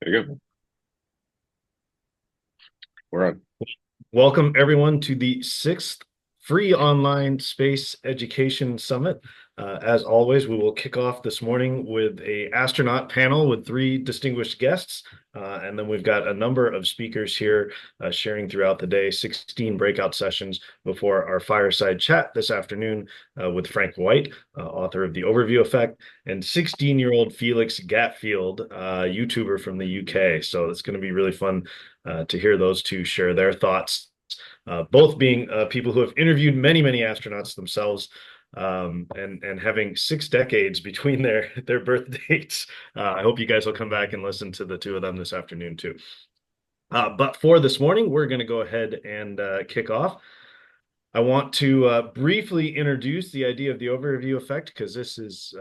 There you go. We're on. Welcome, everyone, to the sixth free online space education summit. As always, we will kick off this morning with a astronaut panel with three distinguished guests. And then we've got a number of speakers here sharing throughout the day, 16 breakout sessions before our fireside chat this afternoon with Frank White, author of The Overview Effect, and 16-year-old Felix Gatfield, YouTuber from the UK. So it's going to be really fun to hear those two share their thoughts, both being people who have interviewed many astronauts themselves, and having 6 decades between their birth dates. I hope you guys will come back and listen to the two of them this afternoon too. But for this morning, we're going to go ahead and kick off. I want to briefly introduce the idea of the overview effect because this is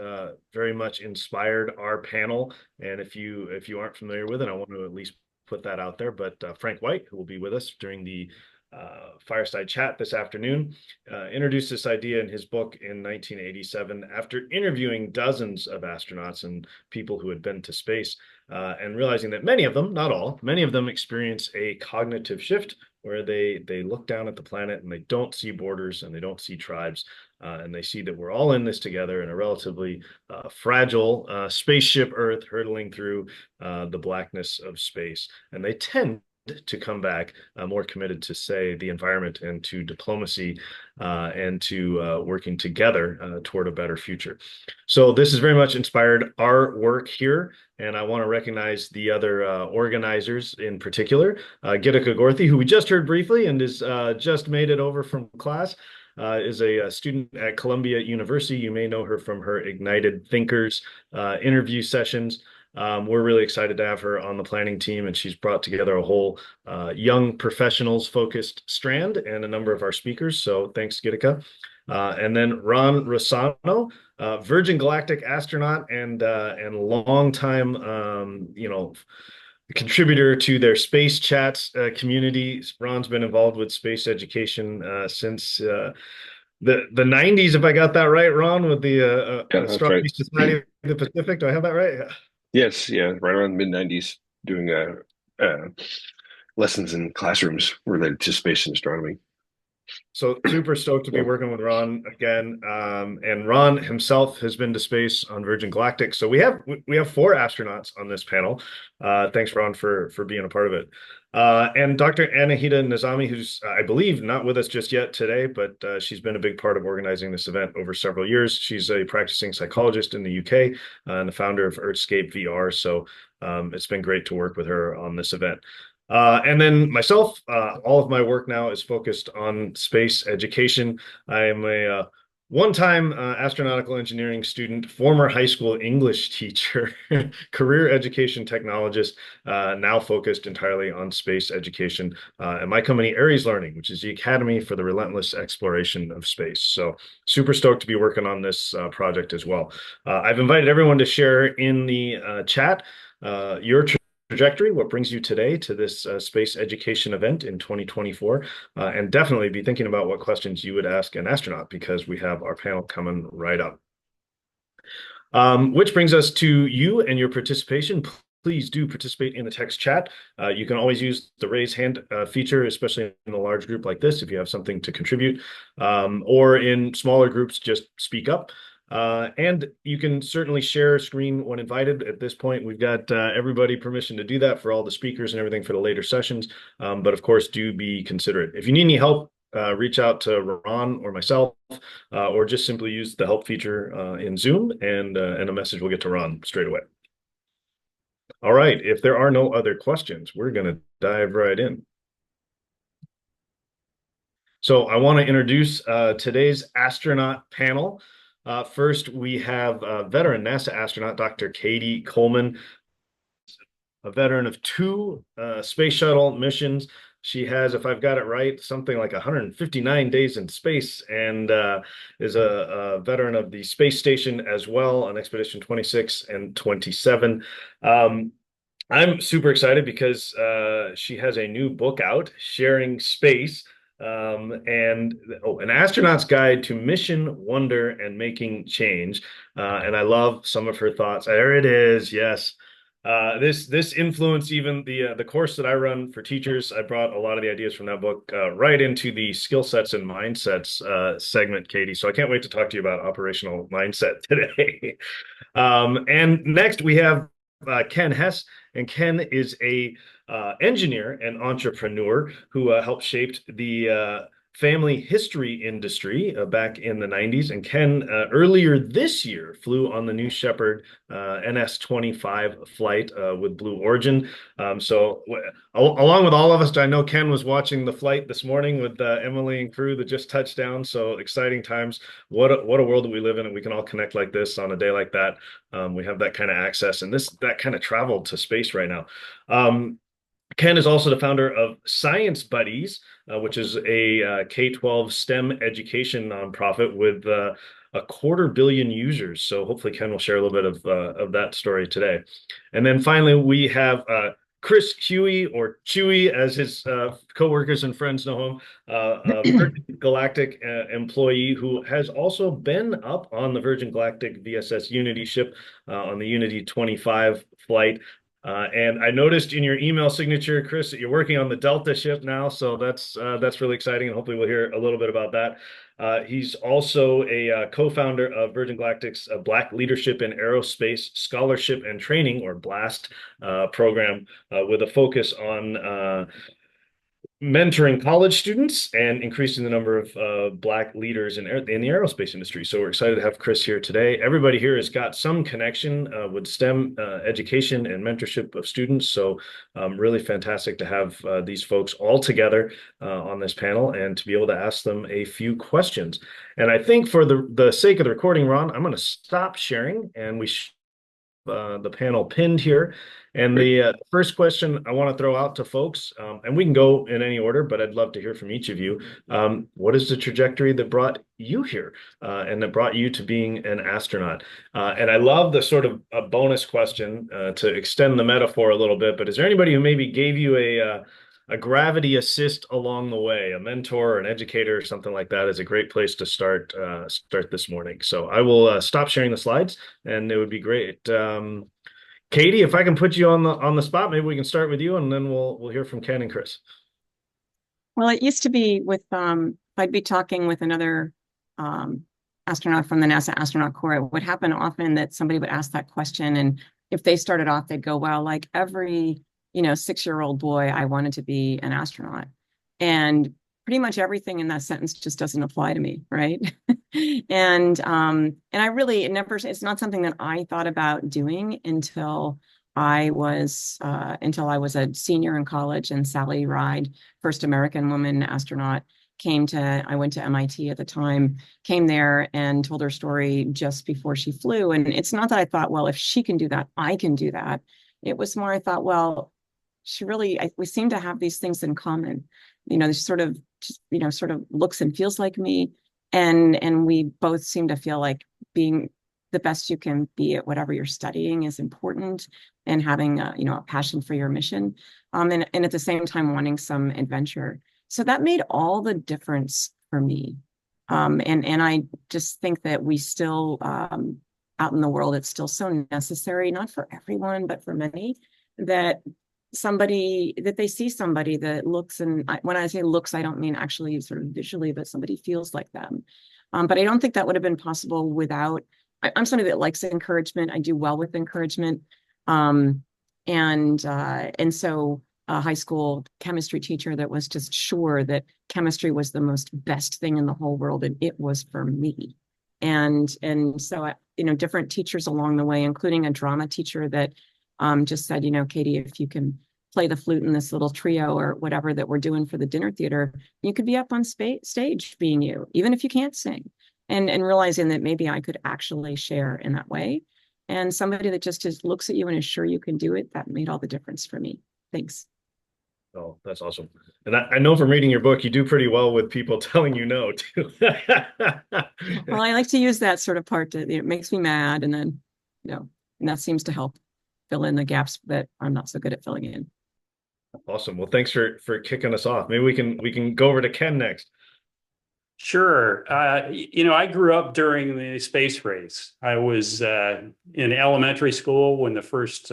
very much inspired our panel. And if you aren't familiar with it, I want to at least put that out there. But Frank White, who will be with us during the fireside chat this afternoon, introduced this idea in his book in 1987 after interviewing dozens of astronauts and people who had been to space, and realizing that many of them, not all, many of them experience a cognitive shift where they look down at the planet and they don't see borders and they don't see tribes, and they see that we're all in this together in a relatively fragile spaceship Earth hurtling through the blackness of space. And they tend to come back more committed to, say, the environment and to diplomacy, and to working together toward a better future. So this has very much inspired our work here, and I want to recognize the other organizers in particular. Gitika Gorthy, who we just heard briefly and is just made it over from class, is a student at Columbia University. You may know her from her Ignited Thinkers interview sessions. We're really excited to have her on the planning team, and she's brought together a whole young professionals focused strand and a number of our speakers. So thanks, Gitika. And then Ron Rosano, Virgin Galactic astronaut and longtime contributor to their space chats community. Ron's been involved with space education since the 90s, if I got that right, Ron, with the Yeah, that's right. Astronomy Society of the Pacific. Do I have that right? Yeah. Yes, yeah, right around the mid-90s, doing uh, lessons in classrooms related to space and astronomy. So super stoked to be So, working with Ron again. And Ron himself has been to space on Virgin Galactic. So we have four astronauts on this panel. Thanks, Ron, for being a part of it. And Dr. Anahita Nizami, who's I believe not with us just yet today, but she's been a big part of organizing this event over several years. She's a practicing psychologist in the UK, and the founder of Earthscape VR. So it's been great to work with her on this event. And then myself, all of my work now is focused on space education. I am a one-time astronautical engineering student, former high school English teacher, career education technologist, now focused entirely on space education. And my company, Aries Learning, which is the Academy for the Relentless Exploration of Space. So super stoked to be working on this project as well. I've invited everyone to share in the chat your trajectory, what brings you today to this space education event in 2024, and definitely be thinking about what questions you would ask an astronaut because we have our panel coming right up. Which brings us to you and your participation. Please do participate in the text chat. You can always use the raise hand feature, especially in a large group like this, if you have something to contribute, or in smaller groups, just speak up. And you can certainly share a screen when invited. At this point, we've got everybody permission to do that for all the speakers and everything for the later sessions. But of course, do be considerate. If you need any help, reach out to Ron or myself, or just simply use the help feature in Zoom, and a message will get to Ron straight away. All right, if there are no other questions, we're going to dive right in. So I want to introduce today's astronaut panel. First, we have veteran NASA astronaut Dr. Cady Coleman, a veteran of two space shuttle missions. She has, if I've got it right, something like 159 days in space, and is a veteran of the space station as well on Expedition 26 and 27. I'm super excited because she has a new book out, Sharing Space, and an astronaut's guide to mission, wonder, and making change. And I love some of her thoughts. There it is. Yes. This influenced even the course that I run for teachers. I brought a lot of the ideas from that book right into the skill sets and mindsets segment, Cady. So I can't wait to talk to you about operational mindset today. And next we have Ken Hess, and Ken is a engineer and entrepreneur who helped shape the family history industry back in the 90s. And Ken earlier this year flew on the New Shepard NS-25 flight with Blue Origin. Along with all of us, I know Ken was watching the flight this morning with Emily and crew that just touched down. So exciting times. What a world that we live in, and we can all connect like this on a day like that. We have that kind of access and that kind of travel to space right now. Ken is also the founder of Science Buddies, which is a K-12 STEM education nonprofit with a 250 million users. So hopefully Ken will share a little bit of that story today. And then finally, we have Chris Huie, or Chewy, as his coworkers and friends know him, a Virgin Galactic employee who has also been up on the Virgin Galactic VSS Unity ship on the Unity 25 flight. And I noticed in your email signature, Chris, that you're working on the Delta ship now, so that's really exciting, and hopefully we'll hear a little bit about that. He's also a co-founder of Virgin Galactic's Black Leadership in Aerospace Scholarship and Training, or BLAST, program, with a focus on mentoring college students and increasing the number of Black leaders in the aerospace industry. So we're excited to have Chris here today. Everybody here has got some connection with STEM education and mentorship of students. So really fantastic to have these folks all together on this panel and to be able to ask them a few questions. And I think for the sake of the recording, Ron, I'm going to stop sharing, and the panel pinned here. And Great. the first question I want to throw out to folks, and we can go in any order, but I'd love to hear from each of you. What is the trajectory that brought you here and that brought you to being an astronaut? And I love the sort of a bonus question to extend the metaphor a little bit, but is there anybody who maybe gave you a gravity assist along the way? A mentor or an educator or something like that is a great place to start this morning. So I will stop sharing the slides, and it would be great. Cady, if I can put you on the spot, maybe we can start with you, and then we'll hear from Ken and Chris. Well, it used to be with I'd be talking with another um, astronaut from the NASA Astronaut Corps. It would happen often that somebody would ask that question, and if they started off, they'd go, "Well, like every 6-year-old boy, I wanted to be an astronaut," and pretty much everything in that sentence just doesn't apply to me, right? And I really it's not something that I thought about doing until I was a senior in college, and Sally Ride, first American woman astronaut, I went to MIT at the time, came there and told her story just before she flew. And it's not that I thought, well, if she can do that, I can do that. It was more, I thought, well, we seem to have these things in common. This sort of looks and feels like me. And we both seem to feel like being the best you can be at whatever you're studying is important, and having a passion for your mission, and at the same time wanting some adventure. So that made all the difference for me. And I just think that we still out in the world, it's still so necessary, not for everyone, but for many, that they see somebody that looks, and when I say looks, I don't mean actually sort of visually, but somebody feels like them. But I don't think that would have been possible without. I'm somebody that likes encouragement. I do well with encouragement. And so a high school chemistry teacher that was just sure that chemistry was the most best thing in the whole world, and it was for me. And so different teachers along the way, including a drama teacher that just said, Cady, if you can play the flute in this little trio or whatever that we're doing for the dinner theater, you could be up on stage being you, even if you can't sing. And realizing that maybe I could actually share in that way. And somebody that just looks at you and is sure you can do it, that made all the difference for me. Thanks. Oh, that's awesome. And I know from reading your book, you do pretty well with people telling you no, too. Well, I like to use that sort of part it makes me mad. And then, and that seems to help fill in the gaps that I'm not so good at filling in. Awesome. Well, thanks for kicking us off. Maybe we can go over to Ken next. Sure. I grew up during the space race. I was in elementary school when the first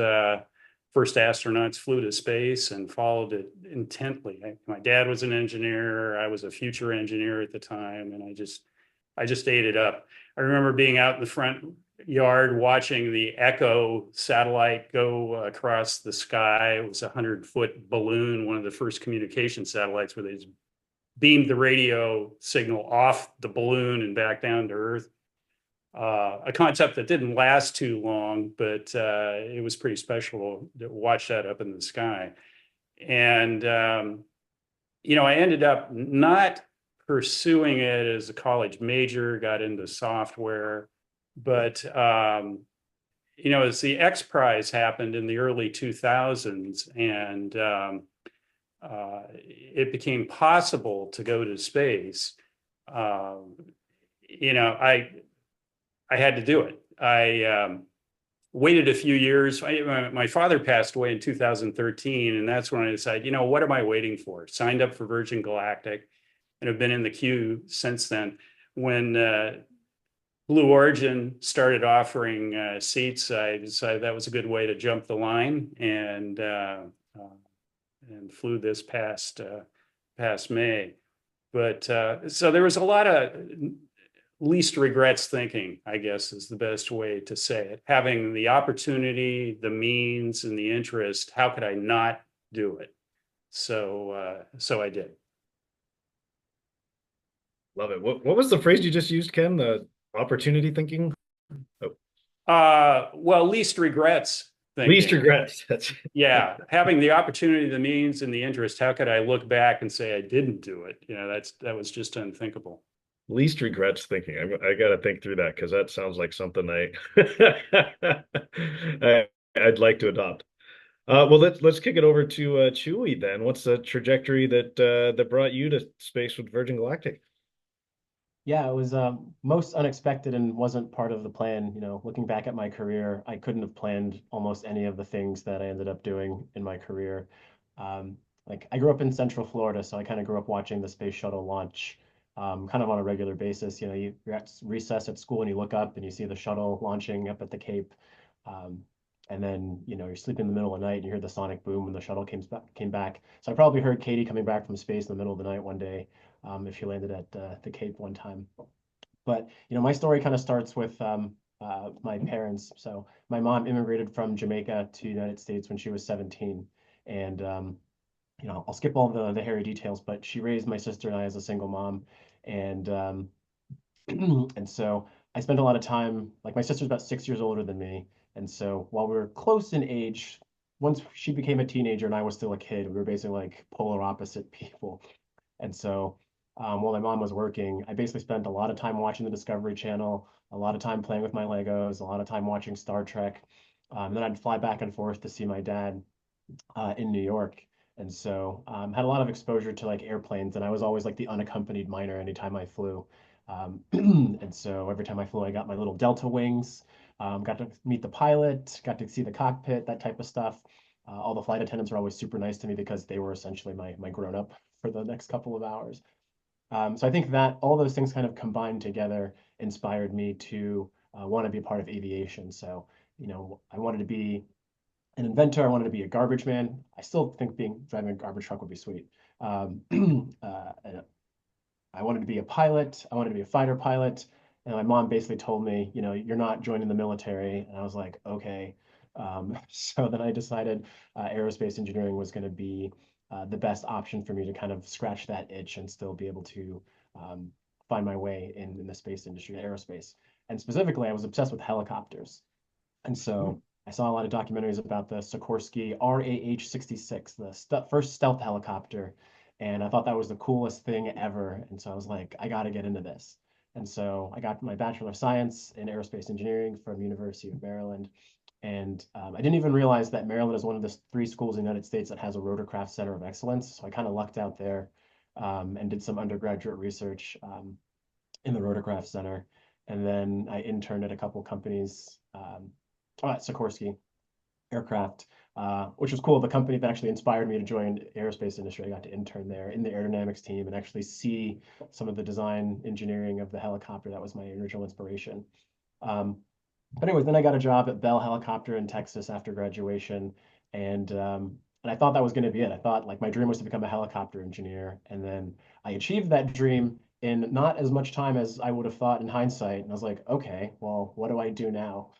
first astronauts flew to space and followed it intently. My dad was an engineer. I was a future engineer at the time, and I just ate it up. I remember being out in the front yard watching the Echo satellite go across the sky. It was a 100-foot balloon, one of the first communication satellites where they just beamed the radio signal off the balloon and back down to Earth. A concept that didn't last too long, but it was pretty special to watch that up in the sky. And, I ended up not pursuing it as a college major, got into software, but, as the X Prize happened in the early 2000s and it became possible to go to space, I had to do it. I waited a few years. My father passed away in 2013, and that's when I decided, what am I waiting for? Signed up for Virgin Galactic and have been in the queue since then. When Blue Origin started offering seats, I decided that was a good way to jump the line and flew this past May. But so there was a lot of least regrets thinking, I guess, is the best way to say it. Having the opportunity, the means, and the interest, how could I not do it? So I did. Love it. What was the phrase you just used, Ken? The opportunity thinking? Well, least regrets thinking. Least regrets. Yeah, having the opportunity, the means, and the interest. How could I look back and say I didn't do it? That was just unthinkable. Least regrets thinking. I got to think through that because that sounds like something I'd like to adopt. Well, let's kick it over to Huie then. What's the trajectory that brought you to space with Virgin Galactic? Yeah, it was most unexpected and wasn't part of the plan. Looking back at my career, I couldn't have planned almost any of the things that I ended up doing in my career. Like I grew up in Central Florida, so I kind of grew up watching the space shuttle launch kind of on a regular basis. You're at recess at school and you look up and you see the shuttle launching up at the Cape. And then, you're sleeping in the middle of the night and you hear the sonic boom when the shuttle came back. So I probably heard Cady coming back from space in the middle of the night one day if she landed at the Cape one time. But, my story kind of starts with my parents. So my mom immigrated from Jamaica to the United States when she was 17. And, I'll skip all the hairy details, but she raised my sister and I as a single mom. And and so I spent a lot of time, like my sister's about 6 years older than me. And so while we were close in age, once she became a teenager and I was still a kid, we were basically like polar opposite people. And so while my mom was working, I basically spent a lot of time watching the Discovery Channel, a lot of time playing with my Legos, a lot of time watching Star Trek. Then I'd fly back and forth to see my dad in New York. And so had a lot of exposure to like airplanes, and I was always like the unaccompanied minor anytime I flew. And so every time I flew, I got my little Delta wings, got to meet the pilot, got to see the cockpit, that type of stuff. All the flight attendants were always super nice to me because they were essentially my grown-up for the next couple of hours. So I think that all those things kind of combined together inspired me to want to be a part of aviation. So, I wanted to be an inventor. I wanted to be a garbage man. I still think driving a garbage truck would be sweet. I wanted to be a pilot. I wanted to be a fighter pilot. And my mom basically told me, you're not joining the military. And I was like, okay. So then I decided aerospace engineering was going to be the best option for me to kind of scratch that itch and still be able to find my way in the space industry, aerospace. And specifically, I was obsessed with helicopters. And so I saw a lot of documentaries about the Sikorsky RAH-66, the first stealth helicopter. And I thought that was the coolest thing ever. And so I was like, I got to get into this. And so I got my Bachelor of Science in Aerospace Engineering from University of Maryland. And I didn't even realize that Maryland is one of the 3 schools in the United States that has a rotorcraft center of excellence. So I kind of lucked out there and did some undergraduate research in the rotorcraft center. And then I interned at a couple companies at Sikorsky Aircraft, which was cool. The company that actually inspired me to join the aerospace industry. I got to intern there in the aerodynamics team and actually see some of the design engineering of the helicopter. That was my original inspiration. But anyways, then I got a job at Bell Helicopter in Texas after graduation. And I thought that was going to be it. I thought like my dream was to become a helicopter engineer, and then I achieved that dream in not as much time as I would have thought in hindsight. And I was like, okay, well, what do I do now?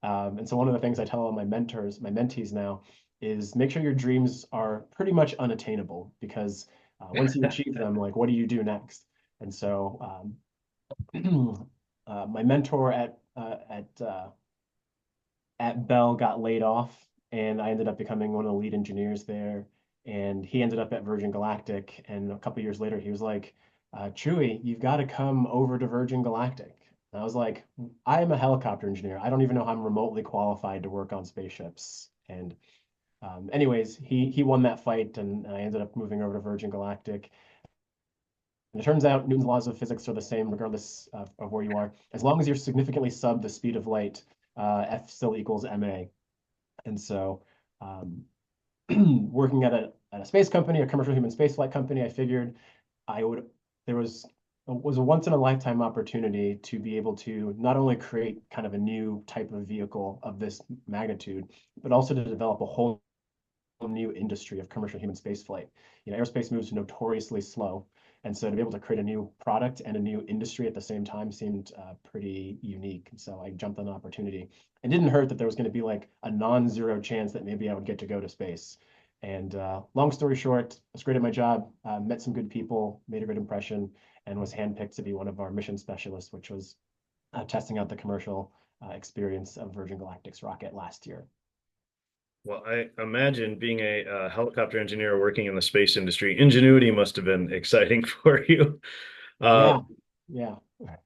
And so one of the things I tell all my mentors, my mentees now, is make sure your dreams are pretty much unattainable, because once you achieve them, like, what do you do next? And so my mentor at Bell got laid off, and I ended up becoming one of the lead engineers there. And he ended up at Virgin Galactic, and a couple years later, he was like, "Chewie, you've got to come over to Virgin Galactic." And I was like, "I am a helicopter engineer. I don't even know how I'm remotely qualified to work on spaceships." And anyways, he won that fight, and I ended up moving over to Virgin Galactic. And it turns out Newton's laws of physics are the same regardless of where you are. As long as you're significantly sub the speed of light, F still equals ma. And so, um, working at a space company, a commercial human spaceflight company, I figured I would there was a once in a lifetime opportunity to be able to not only create kind of a new type of vehicle of this magnitude, but also to develop a whole new industry of commercial human spaceflight. Aerospace moves notoriously slow, and so to be able to create a new product and a new industry at the same time seemed pretty unique. And so I jumped on the opportunity. It didn't hurt that there was going to be like a non-zero chance that maybe I would get to go to space. And long story short, I was great at my job, met some good people, made a good impression, and was handpicked to be one of our mission specialists, which was testing out the commercial experience of Virgin Galactic's rocket last year. Well, I imagine being a helicopter engineer working in the space industry, ingenuity must have been exciting for you. Uh, Yeah, yeah.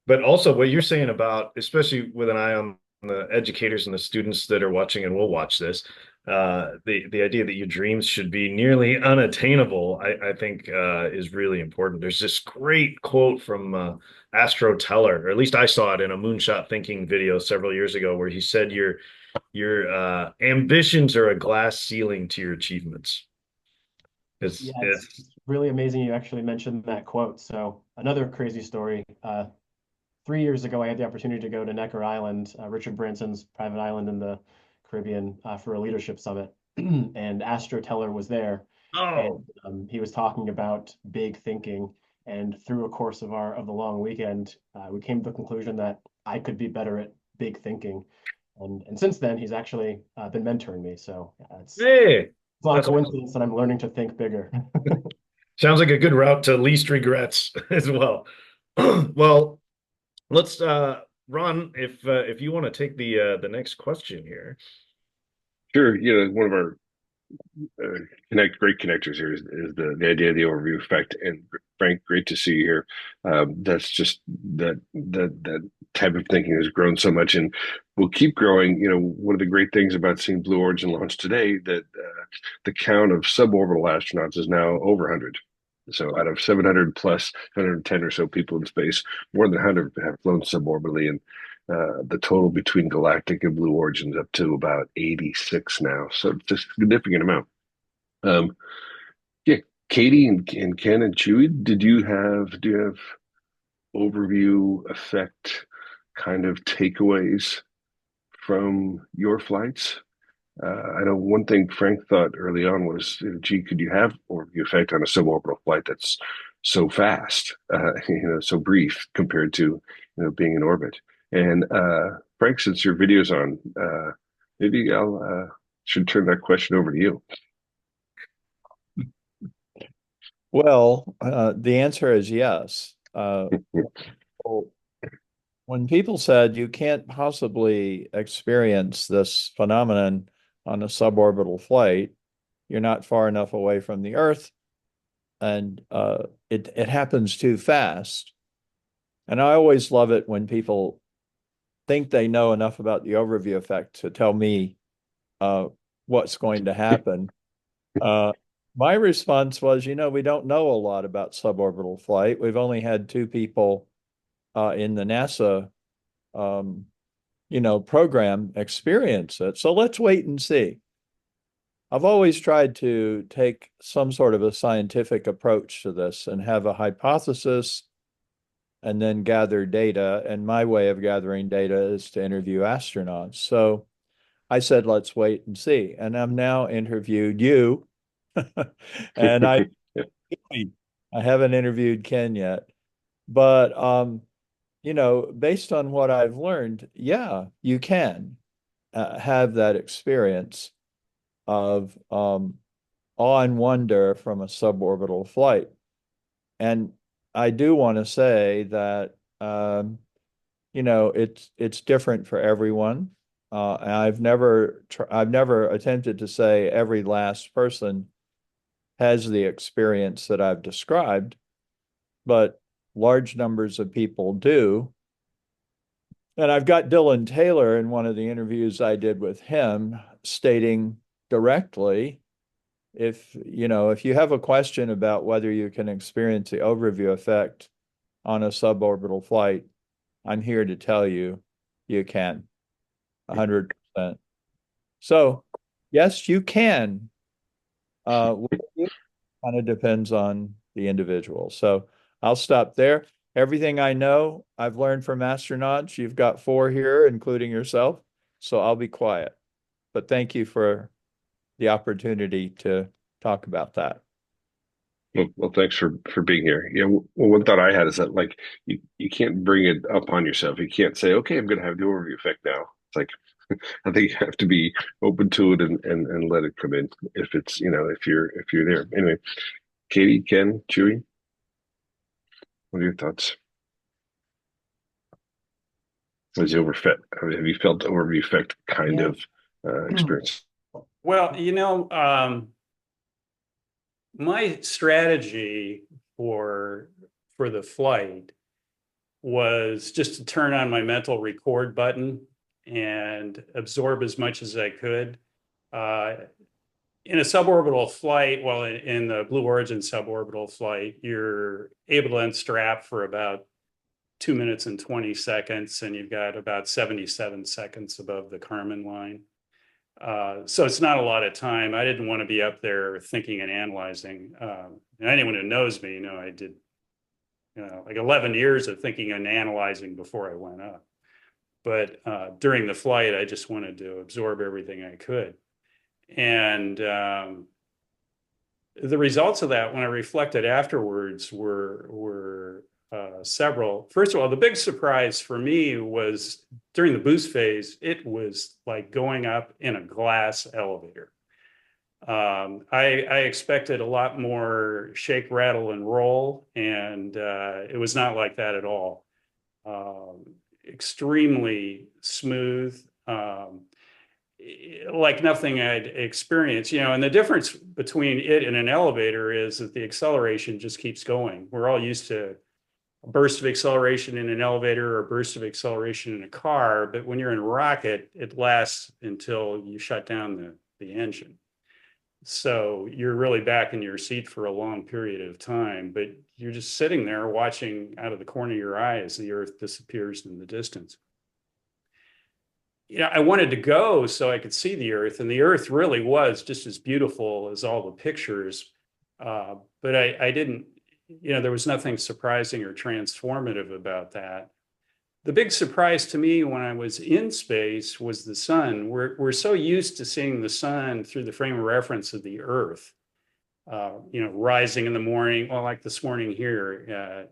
but also what you're saying about, especially with an eye on the educators and the students that are watching and will watch this, the idea that your dreams should be nearly unattainable, I think is really important. There's this great quote from Astro Teller, or at least I saw it in a Moonshot Thinking video several years ago, where he said your ambitions are a glass ceiling to your achievements. Yeah, It's it's really amazing you actually mentioned that quote. So another crazy story. 3 years ago, I had the opportunity to go to Necker Island, Richard Branson's private island in the Caribbean, for a leadership summit, and Astro Teller was there, and oh he was talking about big thinking. And through a course of the long weekend, we came to the conclusion that I could be better at big thinking. And since then, he's actually been mentoring me. So hey, it's not a that's coincidence that I'm learning to think bigger. sounds like a good route to least regrets as well. Well, let's Ron, if you want to take the next question here. Sure. One of our great connectors here is the idea of the overview effect. And Frank, great to see you here. That's just that type of thinking has grown so much and will keep growing. One of the great things about seeing Blue Origin launch today, that the count of suborbital astronauts is now over 100. So out of 700 plus 110 or so people in space, more than 100 have flown suborbitally, and the total between Galactic and Blue Origin is up to about 86 now. So it's a significant amount. Um, yeah, Cady and Ken and Chewie, do you have overview effect kind of takeaways from your flights? I know one thing Frank thought early on was, gee, could you have overview effect on a suborbital flight that's so fast, so brief compared to, being in orbit? And Frank, since your video's on, maybe I'll should turn that question over to you. Well, the answer is yes. When people said you can't possibly experience this phenomenon on a suborbital flight, you're not far enough away from the Earth, and it happens too fast. And I always love it when people think they know enough about the overview effect to tell me what's going to happen. My response was, we don't know a lot about suborbital flight. We've only had two people in the NASA, program experience it. So let's wait and see. I've always tried to take some sort of a scientific approach to this and have a hypothesis and then gather data. And my way of gathering data is to interview astronauts. So I said, let's wait and see. And I'm now interviewed you. And Yeah. I haven't interviewed Ken yet. But based on what I've learned, yeah, you can have that experience of awe and wonder from a suborbital flight. And I do want to say that it's different for everyone. I've never attempted to say every last person has the experience that I've described, but large numbers of people do. And I've got Dylan Taylor in one of the interviews I did with him stating directly, if you have a question about whether you can experience the overview effect on a suborbital flight, I'm here to tell you you can, 100%. So yes, you can. It kind of depends on the individual. So I'll stop there. Everything I know, I've learned from astronauts. You've got 4 here, including yourself. So I'll be quiet. But thank you for the opportunity to talk about that. Well, thanks for being here. Yeah. Well, one thought I had is that like you can't bring it upon yourself. You can't say, okay, I'm going to have the overview effect now. It's like I think you have to be open to it and let it come in if it's if you're there. Anyway, Cady, Ken, Chewy, what are your thoughts? Was the overfit? Have you felt the overview effect kind Yeah. of experience? Well, my strategy for the flight was just to turn on my mental record button and absorb as much as I could. Uh, in a suborbital flight, well, in the Blue Origin suborbital flight, you're able to unstrap for about 2 minutes and 20 seconds, and you've got about 77 seconds above the Kármán line. So it's not a lot of time. I didn't want to be up there thinking and analyzing. And anyone who knows me, I did like 11 years of thinking and analyzing before I went up. But during the flight, I just wanted to absorb everything I could. And the results of that, when I reflected afterwards, were several. First of all, the big surprise for me was during the boost phase, it was like going up in a glass elevator. I expected a lot more shake, rattle, and roll, and it was not like that at all. Extremely smooth, like nothing I'd experienced, and the difference between it and an elevator is that the acceleration just keeps going. We're all used to a burst of acceleration in an elevator or a burst of acceleration in a car, but when you're in a rocket, it lasts until you shut down the engine. So you're really back in your seat for a long period of time, but you're just sitting there watching out of the corner of your eye as the Earth disappears in the distance. I wanted to go so I could see the Earth, and the Earth really was just as beautiful as all the pictures. But I didn't, there was nothing surprising or transformative about that. The big surprise to me when I was in space was the sun. We're so used to seeing the sun through the frame of reference of the Earth, rising in the morning, well, like this morning here,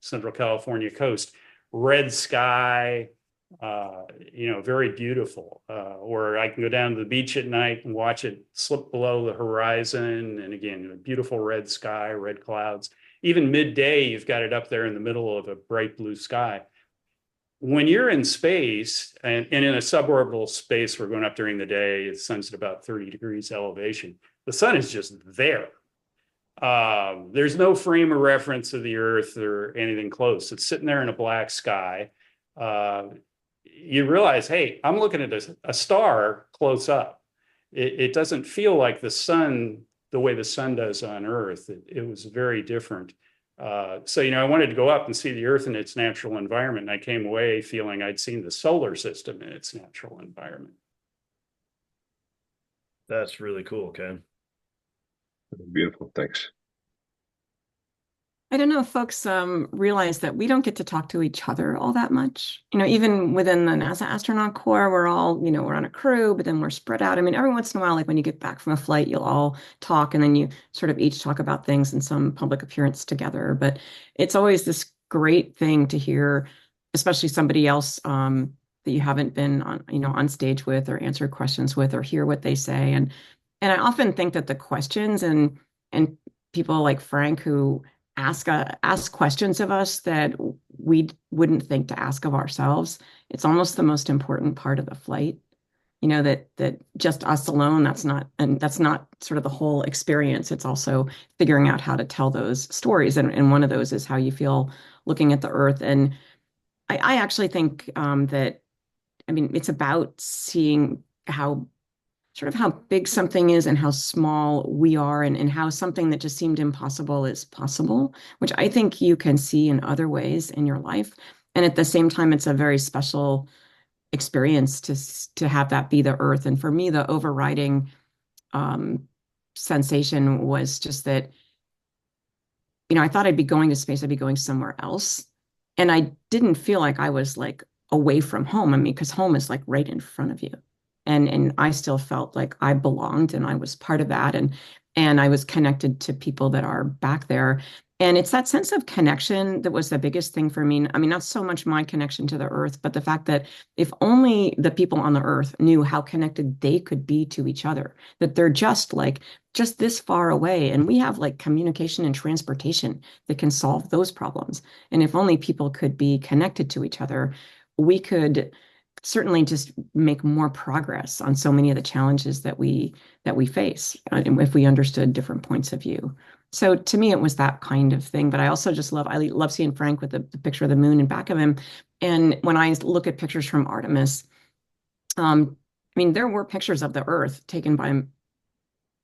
Central California coast, red sky, very beautiful. Or I can go down to the beach at night and watch it slip below the horizon. And again, a beautiful red sky, red clouds. Even midday, you've got it up there in the middle of a bright blue sky. When you're in space and in a suborbital space, we're going up during the day, the sun's at about 30 degrees elevation. The sun is just there. There's no frame of reference of the Earth or anything close. It's sitting there in a black sky. You realize, hey, I'm looking at a star close up. It doesn't feel like the sun the way the sun does on Earth. It was very different. So, I wanted to go up and see the Earth in its natural environment. And I came away feeling I'd seen the solar system in its natural environment. That's really cool, Ken. Beautiful. Thanks. I don't know if folks realize that we don't get to talk to each other all that much. Even within the NASA Astronaut Corps, we're all, we're on a crew, but then we're spread out. I mean, every once in a while, like when you get back from a flight, you'll all talk and then you sort of each talk about things in some public appearance together. But it's always this great thing to hear, especially somebody else that you haven't been on, on stage with or answered questions with or hear what they say. And I often think that the questions and people like Frank who ask questions of us that we wouldn't think to ask of ourselves. It's almost the most important part of the flight. That just us alone, that's not sort of the whole experience. It's also figuring out how to tell those stories. And one of those is how you feel looking at the Earth. And I actually think that, I mean, it's about seeing how sort of how big something is and how small we are and how something that just seemed impossible is possible, which I think you can see in other ways in your life. And at the same time, it's a very special experience to have that be the Earth. And for me, the overriding um, sensation was just that, I thought I'd be going to space, I'd be going somewhere else. And I didn't feel like I was like away from home. I mean, because home is like right in front of you. And I still felt like I belonged and I was part of that. And I was connected to people that are back there. And it's that sense of connection that was the biggest thing for me. I mean, not so much my connection to the earth, but the fact that if only the people on the earth knew how connected they could be to each other, that they're just this far away. And we have like communication and transportation that can solve those problems. And if only people could be connected to each other, we could certainly just make more progress on so many of the challenges that we face if we understood different points of view. So to me, it was that kind of thing. But I love seeing Frank with the picture of the moon in back of him. And when I look at pictures from Artemis, I mean, there were pictures of the Earth taken by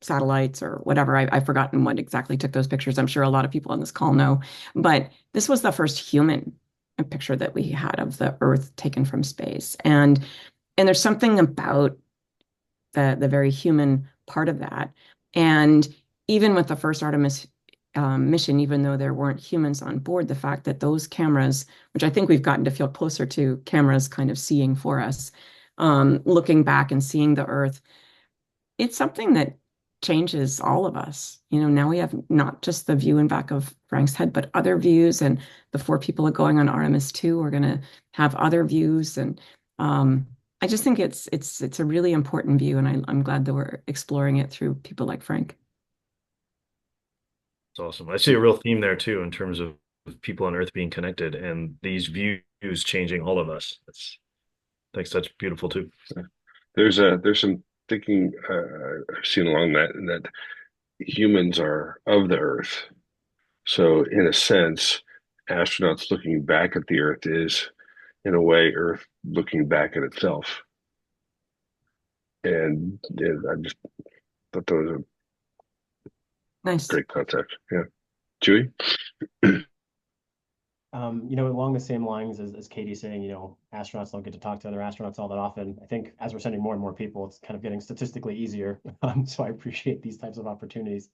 satellites or whatever. I've forgotten what exactly took those pictures. I'm sure a lot of people on this call know, but this was the first human picture that we had of the Earth taken from space. And there's something about the very human part of that. And even with the first Artemis mission, even though there weren't humans on board, the fact that those cameras, which I think we've gotten to feel closer to cameras kind of seeing for us, looking back and seeing the Earth, it's something that changes all of us. Now we have not just the view in back of Frank's head, but other views. And the 4 people going on Artemis 2 are going to have other views. And I just think it's a really important view, and I'm glad that we're exploring it through people like Frank. It's awesome. I see a real theme there too, in terms of people on Earth being connected and these views changing all of us. That's beautiful too. There's some thinking I've seen along that humans are of the Earth. So in a sense, astronauts looking back at the Earth is, in a way, Earth looking back at itself. And yeah, I just thought that was a Nice. great concept. Yeah. Chewy? Along the same lines as Katie's saying, astronauts don't get to talk to other astronauts all that often. I think as we're sending more and more people, it's kind of getting statistically easier. So I appreciate these types of opportunities.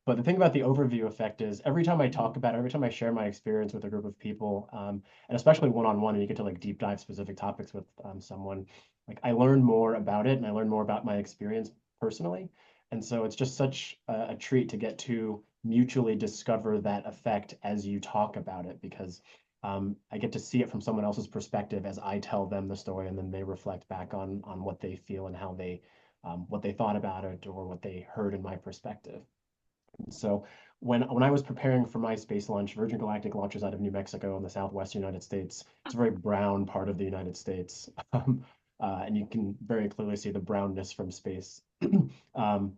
But the thing about the overview effect is every time I talk about it, every time I share my experience with a group of people, and especially one-on-one, and you get to like deep dive specific topics with someone, like I learn more about it and I learn more about my experience personally. And so it's just such a treat to get to mutually discover that effect as you talk about it, because I get to see it from someone else's perspective as I tell them the story, and then they reflect back on what they feel and how they what they thought about it or what they heard in my perspective. So when I was preparing for my space launch, Virgin Galactic launches out of New Mexico in the southwest United States. It's a very brown part of the United States, and you can very clearly see the brownness from space. um,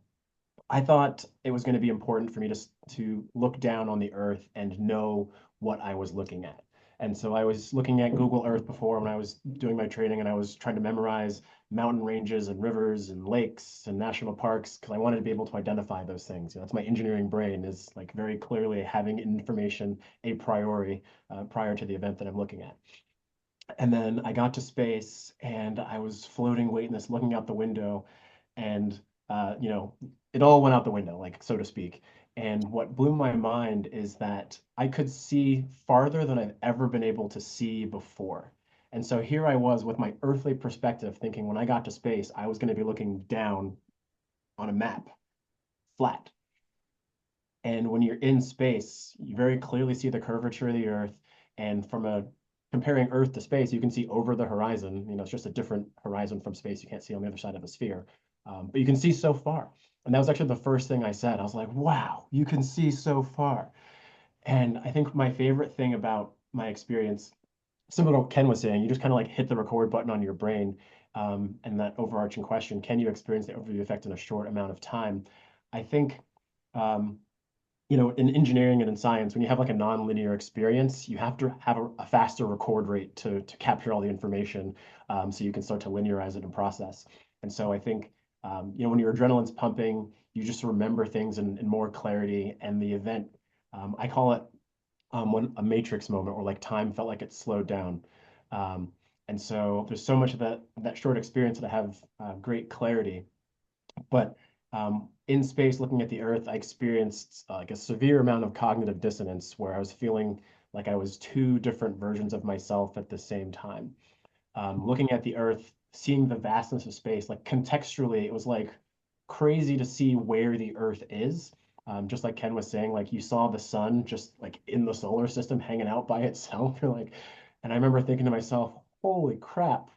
I thought it was going to be important for me to look down on the Earth and know what I was looking at. And so I was looking at Google Earth before when I was doing my training, and I was trying to memorize mountain ranges and rivers and lakes and national parks because I wanted to be able to identify those things. That's my engineering brain, is like very clearly having information a priori prior to the event that I'm looking at. And then I got to space and I was floating weightless, looking out the window, and it all went out the window, like so to speak. And what blew my mind is that I could see farther than I've ever been able to see before. And so here I was with my earthly perspective, thinking when I got to space, I was going to be looking down on a map, flat. And when you're in space, you very clearly see the curvature of the Earth. And from a comparing Earth to space, you can see over the horizon. You know, it's just a different horizon from space. You can't see on the other side of a sphere, but you can see so far. And that was actually the first thing I said. I was like, "Wow, you can see so far." And I think my favorite thing about my experience, similar to what Ken was saying, you just kind of like hit the record button on your brain, and that overarching question, can you experience the overview effect in a short amount of time? I think um, you know, in engineering and in science, when you have like a non-linear experience, you have to have a faster record rate to capture all the information, so you can start to linearize it and process. And so I think, you know, when your adrenaline's pumping, you just remember things in more clarity. And the event, I call it when a matrix moment, where like time felt like it slowed down. Um, and so there's so much of that short experience that I have great clarity. But in space, looking at the Earth, I experienced like a severe amount of cognitive dissonance where I was feeling like I was two different versions of myself at the same time. Looking at the Earth, seeing the vastness of space, like contextually, it was like crazy to see where the Earth is. Just like Ken was saying, like you saw the sun just like in the solar system hanging out by itself. You're like, and I remember thinking to myself, holy crap,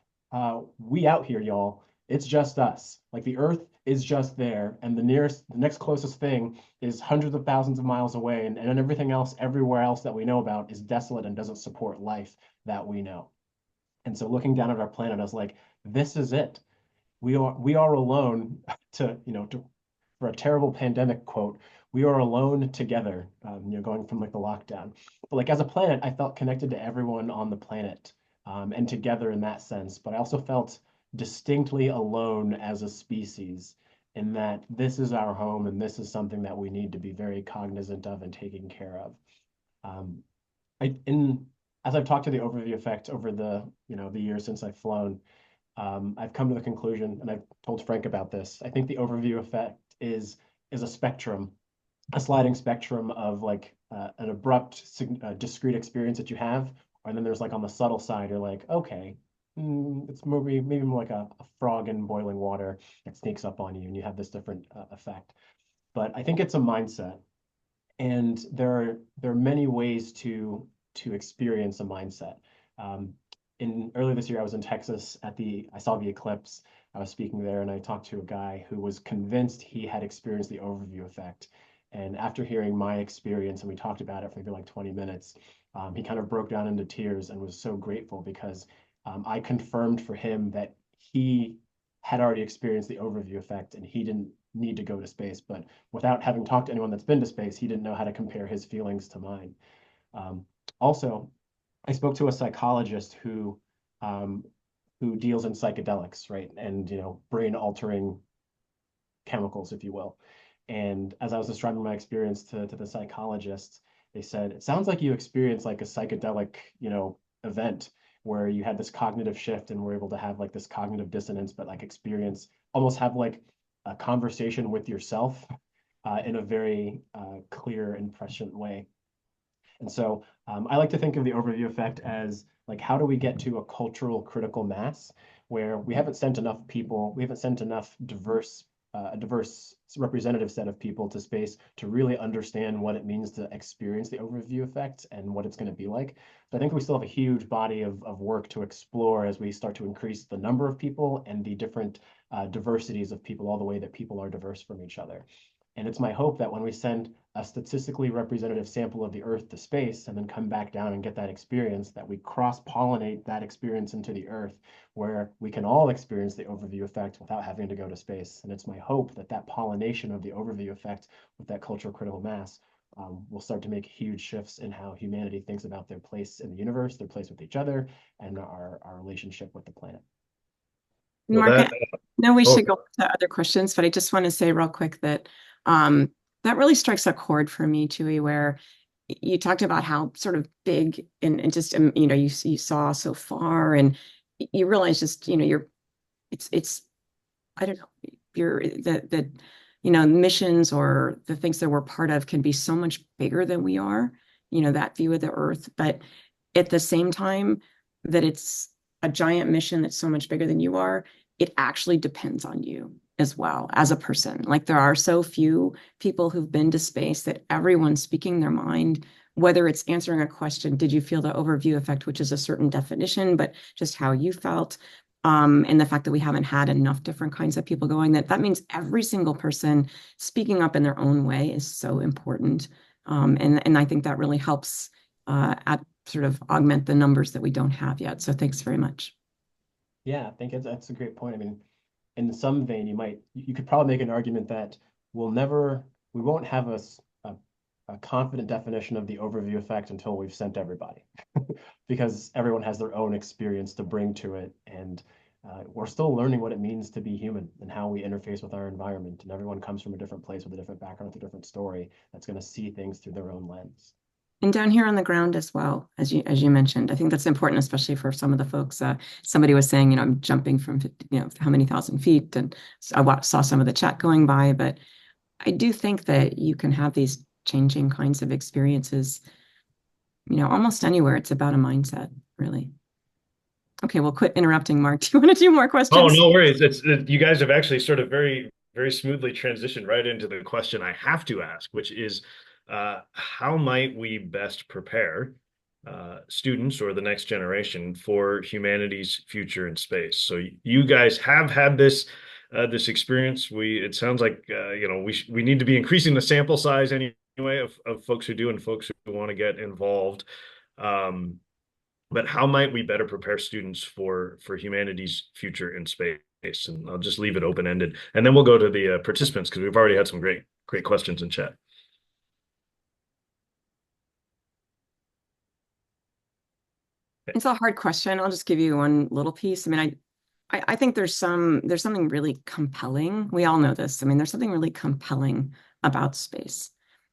we out here, y'all. It's just us. Like the Earth is just there, and the next closest thing is hundreds of thousands of miles away, and everything else, everywhere else that we know about is desolate and doesn't support life that we know. And so looking down at our planet, I was like, this is it. We are alone to, you know, for a terrible pandemic quote, we are alone together, you know, going from like the lockdown. But like as a planet, I felt connected to everyone on the planet, and together in that sense. But I also felt distinctly alone as a species in that this is our home and this is something that we need to be very cognizant of and taking care of. Um, in as I've talked to the overview effect over the years since I've flown, I've come to the conclusion, and I've told Frank about this. I think the overview effect is a spectrum, a sliding spectrum of like an abrupt, discrete experience that you have, and then there's like on the subtle side, you're like, okay, it's maybe more like a frog in boiling water that sneaks up on you, and you have this different effect. But I think it's a mindset, and there are many ways to experience a mindset. Um, in earlier this year, I was in Texas I saw the eclipse. I was speaking there, and I talked to a guy who was convinced he had experienced the overview effect. And after hearing my experience, and we talked about it for maybe like 20 minutes, he kind of broke down into tears and was so grateful because I confirmed for him that he had already experienced the overview effect and he didn't need to go to space. But without having talked to anyone that's been to space, he didn't know how to compare his feelings to mine. Um, Also, I spoke to a psychologist um, who deals in psychedelics, right, and you know, brain altering chemicals, if you will. And as I was describing my experience to the psychologist, they said, it sounds like you experienced like a psychedelic, you know, event where you had this cognitive shift and were able to have like this cognitive dissonance, but like experience, almost have like a conversation with yourself in a very clear and prescient way. And so I like to think of the overview effect as like, how do we get to a cultural critical mass where we haven't sent enough people, we haven't sent enough a diverse representative set of people to space to really understand what it means to experience the overview effect and what it's going to be like. So I think we still have a huge body of work to explore as we start to increase the number of people and the different diversities of people, all the way that people are diverse from each other. And it's my hope that when we send a statistically representative sample of the Earth to space and then come back down and get that experience, that we cross-pollinate that experience into the Earth, where we can all experience the overview effect without having to go to space. And it's my hope that that pollination of the overview effect with that cultural critical mass will start to make huge shifts in how humanity thinks about their place in the universe, their place with each other, and our relationship with the planet. Well, Mark, I that, know we oh, should go to other questions, but I just want to say real quick that that really strikes a chord for me, Chewy, where you talked about how sort of big and just you know you saw so far, and you realize just you know it's I don't know you're the missions or the things that we're part of can be so much bigger than we are, that view of the Earth. But at the same time that it's a giant mission that's so much bigger than you are, it actually depends on you as well as a person. Like there are so few people who've been to space that everyone's speaking their mind, whether it's answering a question, did you feel the overview effect, which is a certain definition, but just how you felt. And the fact that we haven't had enough different kinds of people going, that means every single person speaking up in their own way is so important. And I think that really helps at sort of augment the numbers that we don't have yet. So thanks very much. Yeah, I think that's a great point. I mean, in some vein, you could probably make an argument that we won't have a confident definition of the overview effect until we've sent everybody, because everyone has their own experience to bring to it, and we're still learning what it means to be human and how we interface with our environment. And everyone comes from a different place with a different background, with a different story that's going to see things through their own lens. And down here on the ground as well, as you mentioned, I think that's important, especially for some of the folks. Somebody was saying, I'm jumping from, how many thousand feet, and so I saw some of the chat going by. But I do think that you can have these changing kinds of experiences, almost anywhere. It's about a mindset, really. Okay, well, quit interrupting, Mark. Do you want to do more Oh, questions? no worries. You guys have actually sort of very, very smoothly transitioned right into the question I have to ask, which is, how might we best prepare students or the next generation for humanity's future in space? So you guys have had this experience. It sounds like we need to be increasing the sample size anyway of folks who do and folks who want to get involved. But how might we better prepare students for humanity's future in space? And I'll just leave it open-ended, and then we'll go to the participants because we've already had some great questions in chat. It's a hard question. I'll just give you one little piece. I mean, I think there's something really compelling. We all know this. I mean, there's something really compelling about space,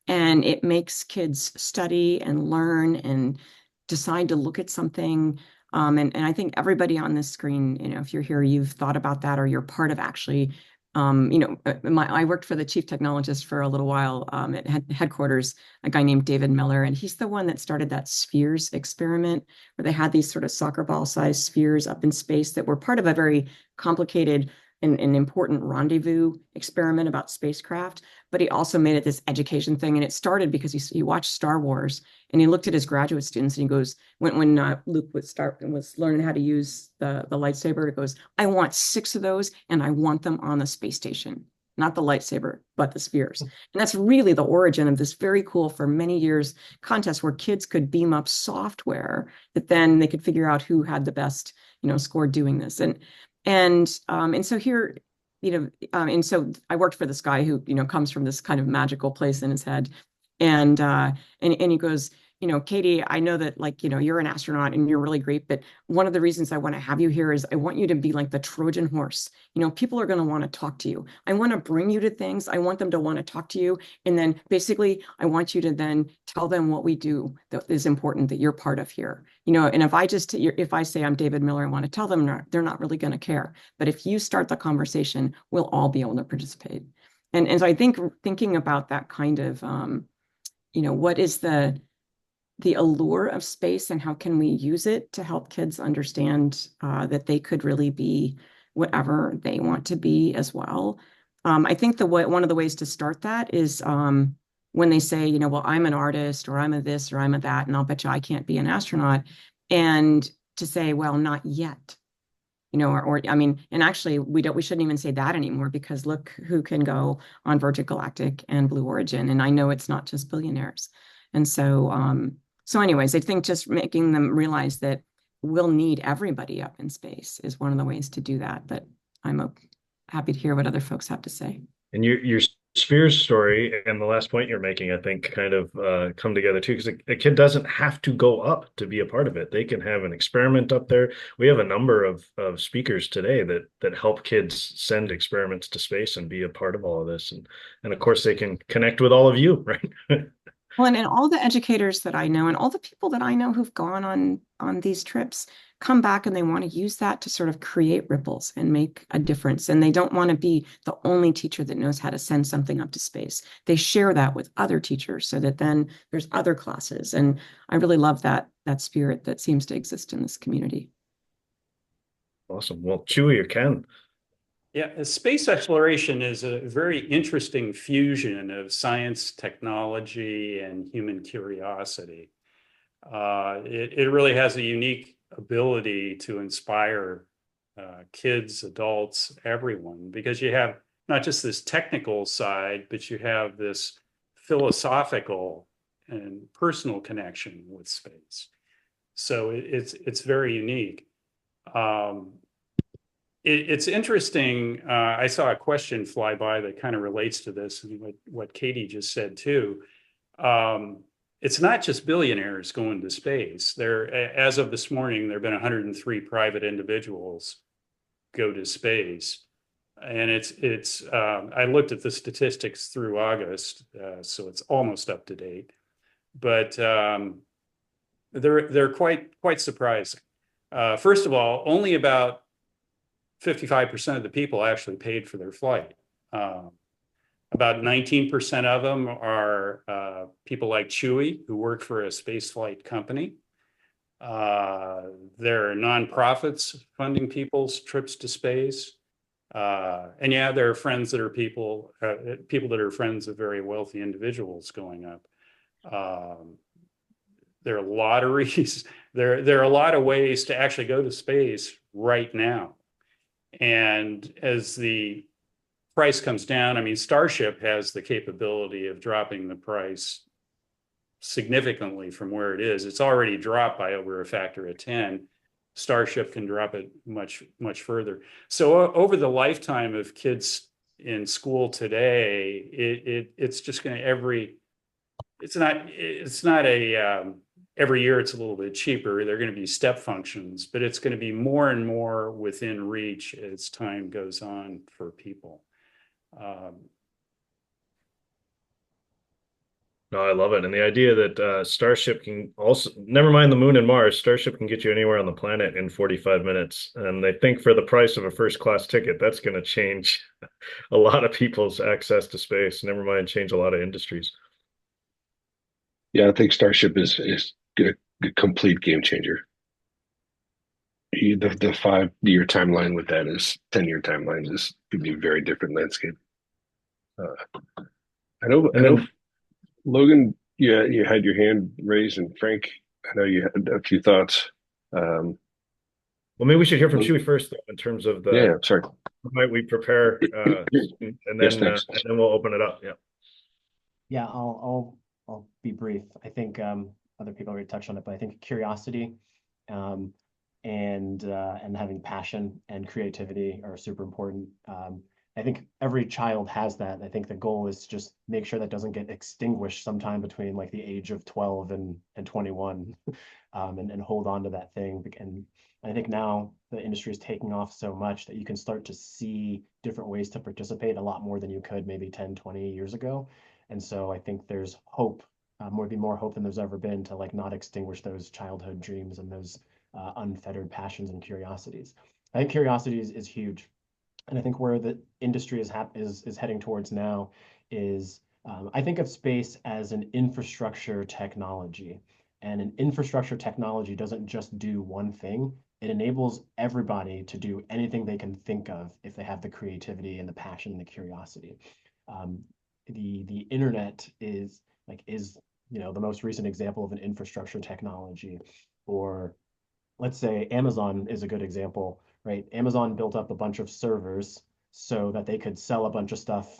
and it makes kids study and learn and decide to look at something. And I think everybody on this screen, if you're here, you've thought about that, or you're part of actually. I worked for the chief technologist for a little while at headquarters, a guy named David Miller, and he's the one that started that spheres experiment where they had these sort of soccer ball sized spheres up in space that were part of a very complicated and important rendezvous experiment about spacecraft. But he also made it this education thing. And it started because he watched Star Wars and he looked at his graduate students and he goes, when Luke was learning how to use the lightsaber, it goes, I want 6 of those and I want them on the space station. Not the lightsaber, but the spheres. And that's really the origin of this very cool, for many years, contest where kids could beam up software that then they could figure out who had the best, score doing this. And so here, and so I worked for this guy who, comes from this kind of magical place in his head. And he goes, Cady, I know that you're an astronaut and you're really great, but one of the reasons I want to have you here is I want you to be like the Trojan horse. People are going to want to talk to you. I want to bring you to things. I want them to want to talk to you. And then basically I want you to then tell them what we do that is important that you're part of here. And if I say I'm David Miller, I want to tell them, they're not really going to care. But if you start the conversation, we'll all be able to participate. And so I think thinking about that kind of, what is the allure of space and how can we use it to help kids understand that they could really be whatever they want to be as well. I think one of the ways to start that is when they say, well, I'm an artist or I'm a this or I'm a that, and I'll bet you I can't be an astronaut. And to say, well, not yet. I mean, and actually we shouldn't even say that anymore, because look who can go on Virgin Galactic and Blue Origin. And I know it's not just billionaires. And so anyways, I think just making them realize that we'll need everybody up in space is one of the ways to do that. But I'm happy to hear what other folks have to say. And your spheres story and the last point you're making, I think, kind of come together too, because a kid doesn't have to go up to be a part of it. They can have an experiment up there. We have a number of speakers today that help kids send experiments to space and be a part of all of this. And of course, they can connect with all of you, right? Well, and all the educators that I know and all the people that I know who've gone on these trips come back and they want to use that to sort of create ripples and make a difference. And they don't want to be the only teacher that knows how to send something up to space. They share that with other teachers so that then there's other classes. And I really love that spirit that seems to exist in this community. Awesome. Well, Huie or Ken? Yeah, space exploration is a very interesting fusion of science, technology, and human curiosity. It really has a unique ability to inspire kids, adults, everyone, because you have not just this technical side, but you have this philosophical and personal connection with space. So it's very unique. It's interesting. I saw a question fly by that kind of relates to this and what Cady just said too. It's not just billionaires going to space. As of this morning, there have been 103 private individuals go to space, and I looked at the statistics through August, so it's almost up to date. But they're quite surprising. First of all, only about 55% of the people actually paid for their flight. About 19% of them are people like Huie, who work for a spaceflight company. There are nonprofits funding people's trips to space. And yeah, there are friends that are people that are friends of very wealthy individuals going up. There are lotteries. There are a lot of ways to actually go to space right now. And as the price comes down, I mean, Starship has the capability of dropping the price significantly from where it is. It's already dropped by over a factor of 10. Starship can drop it much further. So over the lifetime of kids in school today, it's just going to it's not a every year it's a little bit cheaper. They're going to be step functions, but it's going to be more and more within reach as time goes on for people. No, I love it. And the idea that Starship can also, never mind the moon and Mars, Starship can get you anywhere on the planet in 45 minutes. And they think for the price of a first class ticket, that's going to change a lot of people's access to space, never mind change a lot of industries. Yeah, I think Starship is a complete game changer. The 5-year timeline with that is 10-year timelines is could be a very different landscape. I know, Logan, you had your hand raised, and Frank, I know you had a few thoughts. Well, maybe we should hear from Huie first, though, in terms of Yeah, sorry. might we prepare, and Yes, then thanks. we'll open it up. Yeah. Yeah, I'll be brief. I think other people already touched on it, but I think curiosity um, and having passion and creativity are super important. I think every child has that. I think the goal is to just make sure that doesn't get extinguished sometime between like the age of 12 and 21, and hold on to that thing. And I think now the industry is taking off so much that you can start to see different ways to participate a lot more than you could maybe 10, 20 years ago. And so I think there's hope, more hope than there's ever been to like not extinguish those childhood dreams and those unfettered passions and curiosities. I think curiosity is huge. And I think where the industry is heading towards now is I think of space as an infrastructure technology. And an infrastructure technology doesn't just do one thing. It enables everybody to do anything they can think of if they have the creativity and the passion and the curiosity. Um, the internet is the most recent example of an infrastructure technology, or let's say Amazon is a good example, right? Amazon built up a bunch of servers so that they could sell a bunch of stuff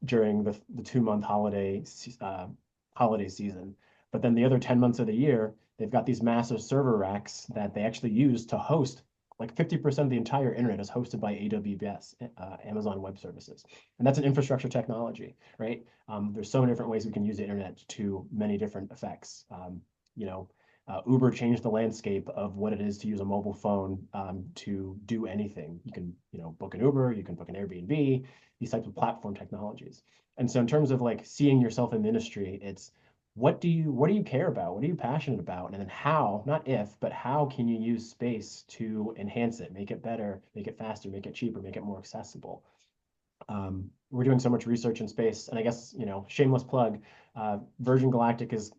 during the 2-month holiday season. But then the other 10 months of the year, they've got these massive server racks that they actually use to host. Like 50% of the entire internet is hosted by AWS, Amazon Web Services. And that's an infrastructure technology, right? There's so many different ways we can use the internet to many different effects. Uber changed the landscape of what it is to use a mobile phone to do anything. You can, book an Uber, you can book an Airbnb, these types of platform technologies. And so in terms of like seeing yourself in the industry, it's what do you care about? What are you passionate about? And then how, not if, but how can you use space to enhance it, make it better, make it faster, make it cheaper, make it more accessible? We're doing so much research in space, and I guess, shameless plug, Virgin Galactic is,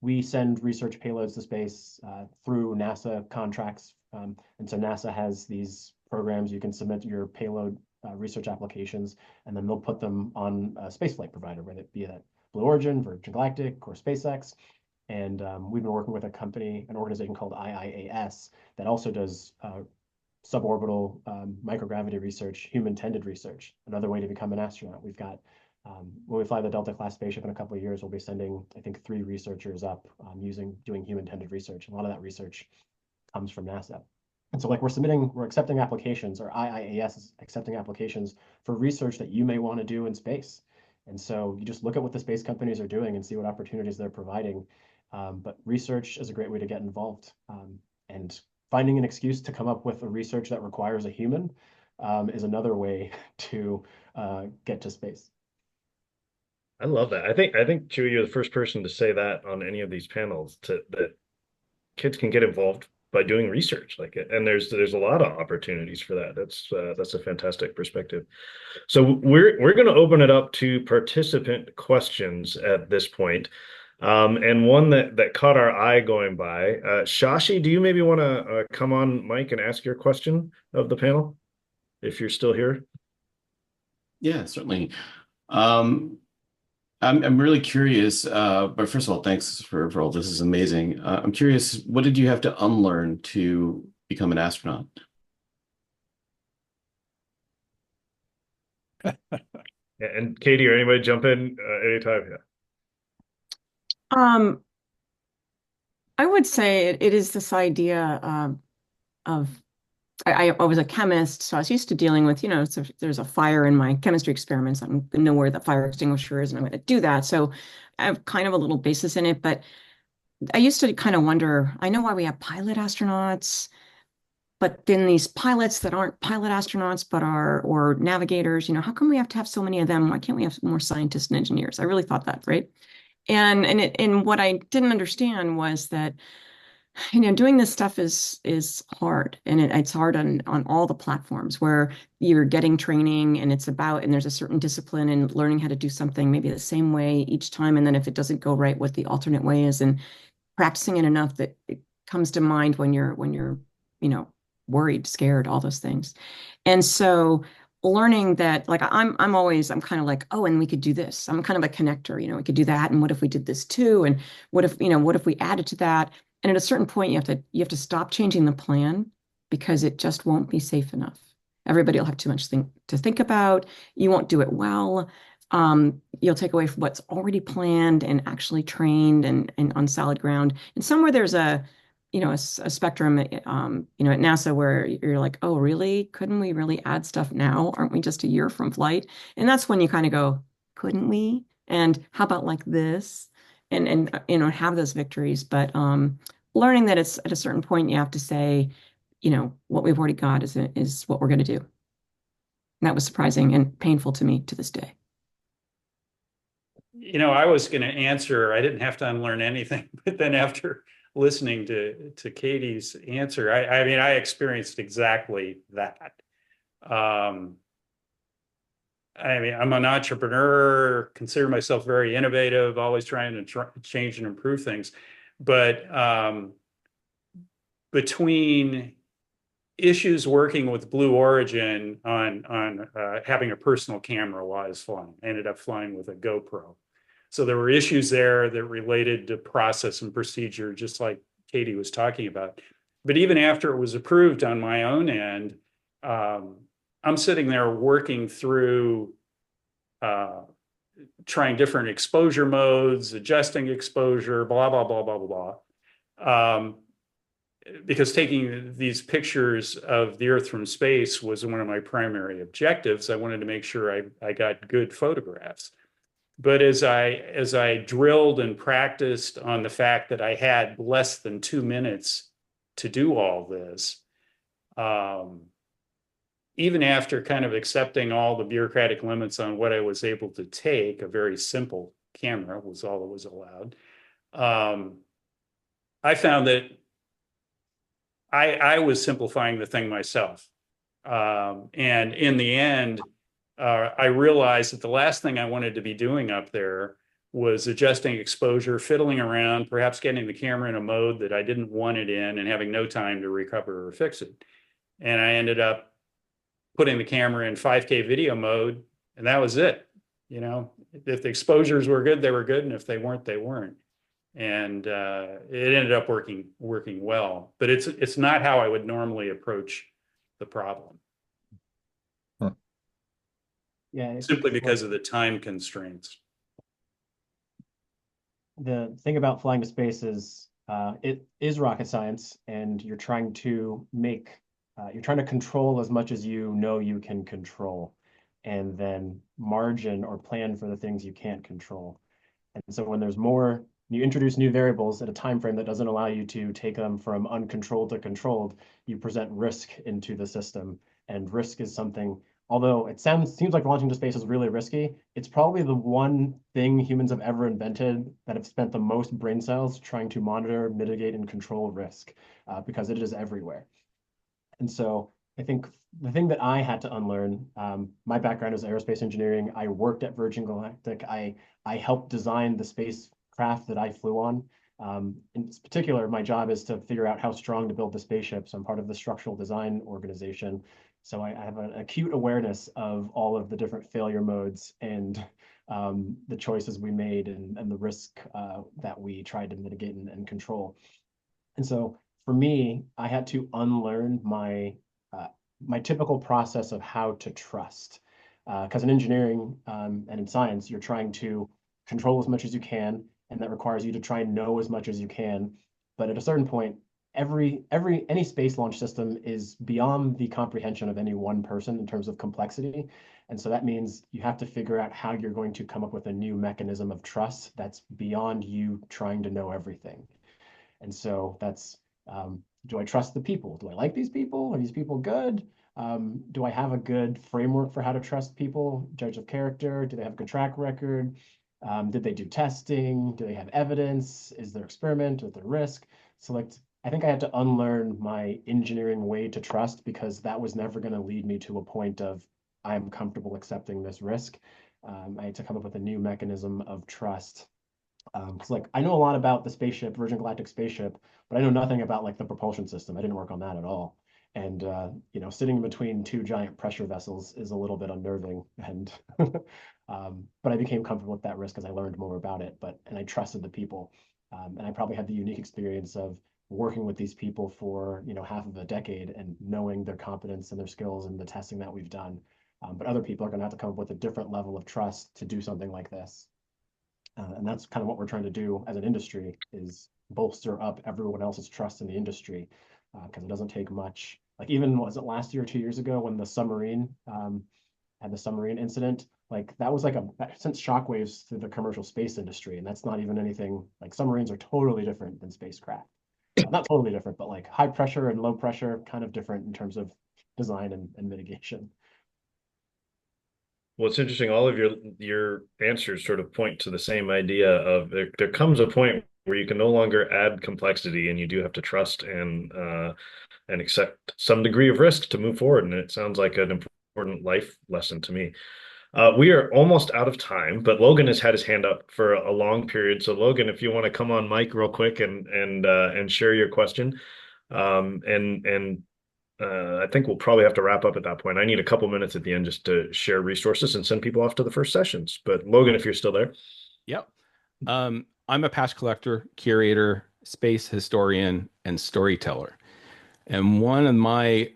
we send research payloads to space through NASA contracts. And so NASA has these programs. You can submit your payload research applications, and then they'll put them on a spaceflight provider, whether it be that Blue Origin, Virgin Galactic, or SpaceX. And we've been working with an organization called IIAS that also does suborbital microgravity research, human-tended research, another way to become an astronaut. We've got, when we fly the Delta class spaceship in a couple of years, we'll be sending, I think, 3 researchers up doing human-tended research. A lot of that research comes from NASA. And so, like, we're accepting applications, or IIAS is accepting applications for research that you may want to do in space. And so you just look at what the space companies are doing and see what opportunities they're providing. But research is a great way to get involved. And finding an excuse to come up with a research that requires a human is another way to get to space. I love that. I think Huie, you're the first person to say that on any of these panels, that kids can get involved by doing research, like, and there's a lot of opportunities for that. That's a fantastic perspective. So we're going to open it up to participant questions at this point. And one that caught our eye going by, Shashi, do you maybe want to come on, Mike, and ask your question of the panel, if you're still here? Yeah, certainly. I'm really curious, but first of all, thanks for all this. Is amazing. I'm curious, what did you have to unlearn to become an astronaut? And Cady or anybody jump in anytime. Yeah. I would say it is this idea of I was a chemist, so I was used to dealing with, so there's a fire in my chemistry experiments. I'm going to know where the fire extinguisher is, and I'm going to do that. So I have kind of a little basis in it, but I used to kind of wonder, I know why we have pilot astronauts, but then these pilots that aren't pilot astronauts, but or navigators, how come we have to have so many of them? Why can't we have more scientists and engineers? I really thought that, right? And what I didn't understand was that doing this stuff is hard, and it's hard on all the platforms where you're getting training, and there's a certain discipline in learning how to do something maybe the same way each time, and then if it doesn't go right, what the alternate way is, and practicing it enough that it comes to mind when you're worried, scared, all those things. And so learning that, like, I'm kind of like, oh, and we could do this. I'm kind of a connector, we could do that, and what if we did this too, and what if we added to that? And at a certain point, you have to stop changing the plan, because it just won't be safe enough. Everybody will have too much to think about. You won't do it well. You'll take away from what's already planned and actually trained and on solid ground. And somewhere there's a spectrum, at NASA, where you're like, oh, really? Couldn't we really add stuff now? Aren't we just a year from flight? And that's when you kind of go, couldn't we? And how about like this? And have those victories. But learning that it's at a certain point you have to say, what we've already got is what we're going to do. And that was surprising and painful to me to this day. I was going to answer, I didn't have to unlearn anything, but then after listening to Cady's answer, I mean, I experienced exactly that. I mean, I'm an entrepreneur, consider myself very innovative, always trying to change and improve things. But between issues working with Blue Origin on having a personal camera while I was flying, I ended up flying with a GoPro. So there were issues there that related to process and procedure, just like Cady was talking about. But even after it was approved on my own end, I'm sitting there working through trying different exposure modes, adjusting exposure, blah, blah, blah, blah, blah, blah. Because taking these pictures of the Earth from space was one of my primary objectives. I wanted to make sure I got good photographs. But as I drilled and practiced on the fact that I had less than 2 minutes to do all this, even after kind of accepting all the bureaucratic limits on what I was able to take, a very simple camera was all that was allowed. I found that I was simplifying the thing myself. And in the end, I realized that the last thing I wanted to be doing up there was adjusting exposure, fiddling around, perhaps getting the camera in a mode that I didn't want it in and having no time to recover or fix it. And I ended up putting the camera in 5K video mode, and that was it. You know, if the exposures were good, they were good, and if they weren't, they weren't. And it ended up working well. But it's not how I would normally approach the problem. Yeah, Simply because of the time constraints. The thing about flying to space is it is rocket science, and you're trying to control as much as you know you can control, and then margin or plan for the things you can't control. And so when you introduce new variables at a time frame that doesn't allow you to take them from uncontrolled to controlled, you present risk into the system. And risk is something, although seems like launching to space is really risky, it's probably the one thing humans have ever invented that have spent the most brain cells trying to monitor, mitigate, and control risk, because it is everywhere. And so I think the thing that I had to unlearn, my background is aerospace engineering. I worked at Virgin Galactic. I helped design the spacecraft that I flew on. In particular, my job is to figure out how strong to build the spaceship. So I'm part of the structural design organization. So I have an acute awareness of all of the different failure modes and the choices we made and the risk that we tried to mitigate and control. And so for me, I had to unlearn my typical process of how to trust. Because in engineering and in science, you're trying to control as much as you can, and that requires you to try and know as much as you can. But at a certain point, any space launch system is beyond the comprehension of any one person in terms of complexity. And so that means you have to figure out how you're going to come up with a new mechanism of trust that's beyond you trying to know everything. And so that's, do I trust the people? Do I like these people? Are these people good? Do I have a good framework for how to trust people? Judge of character? Do they have a good track record? Did they do testing? Do they have evidence? Is there experiment? Is there risk? So like, I think I had to unlearn my engineering way to trust, because that was never going to lead me to a point of I'm comfortable accepting this risk. I had to come up with a new mechanism of trust. Because like I know a lot about the spaceship, Virgin Galactic spaceship, but I know nothing about like the propulsion system. I didn't work on that at all. And sitting in between two giant pressure vessels is a little bit unnerving. And but I became comfortable with that risk as I learned more about it. And I trusted the people. And I probably had the unique experience of working with these people for half of a decade and knowing their competence and their skills and the testing that we've done. But other people are going to have to come up with a different level of trust to do something like this. And that's kind of what we're trying to do as an industry, is bolster up everyone else's trust in the industry, because it doesn't take much. Like even, was it last year or 2 years ago when the submarine had the submarine incident? Like that was like that sent shockwaves through the commercial space industry, and that's not even anything. Like submarines are totally different than spacecraft. Not totally different, but like high pressure and low pressure, kind of different in terms of design and mitigation. Well, it's interesting. All of your answers sort of point to the same idea of there comes a point where you can no longer add complexity, and you do have to trust and accept some degree of risk to move forward. And it sounds like an important life lesson to me. We are almost out of time, but Logan has had his hand up for a long period. So Logan, if you want to come on mic real quick and share your question, and I think we'll probably have to wrap up at that point. I need a couple minutes at the end just to share resources and send people off to the first sessions. But Logan, if you're still there. Yep. I'm a past collector, curator, space historian, and storyteller. And one of my,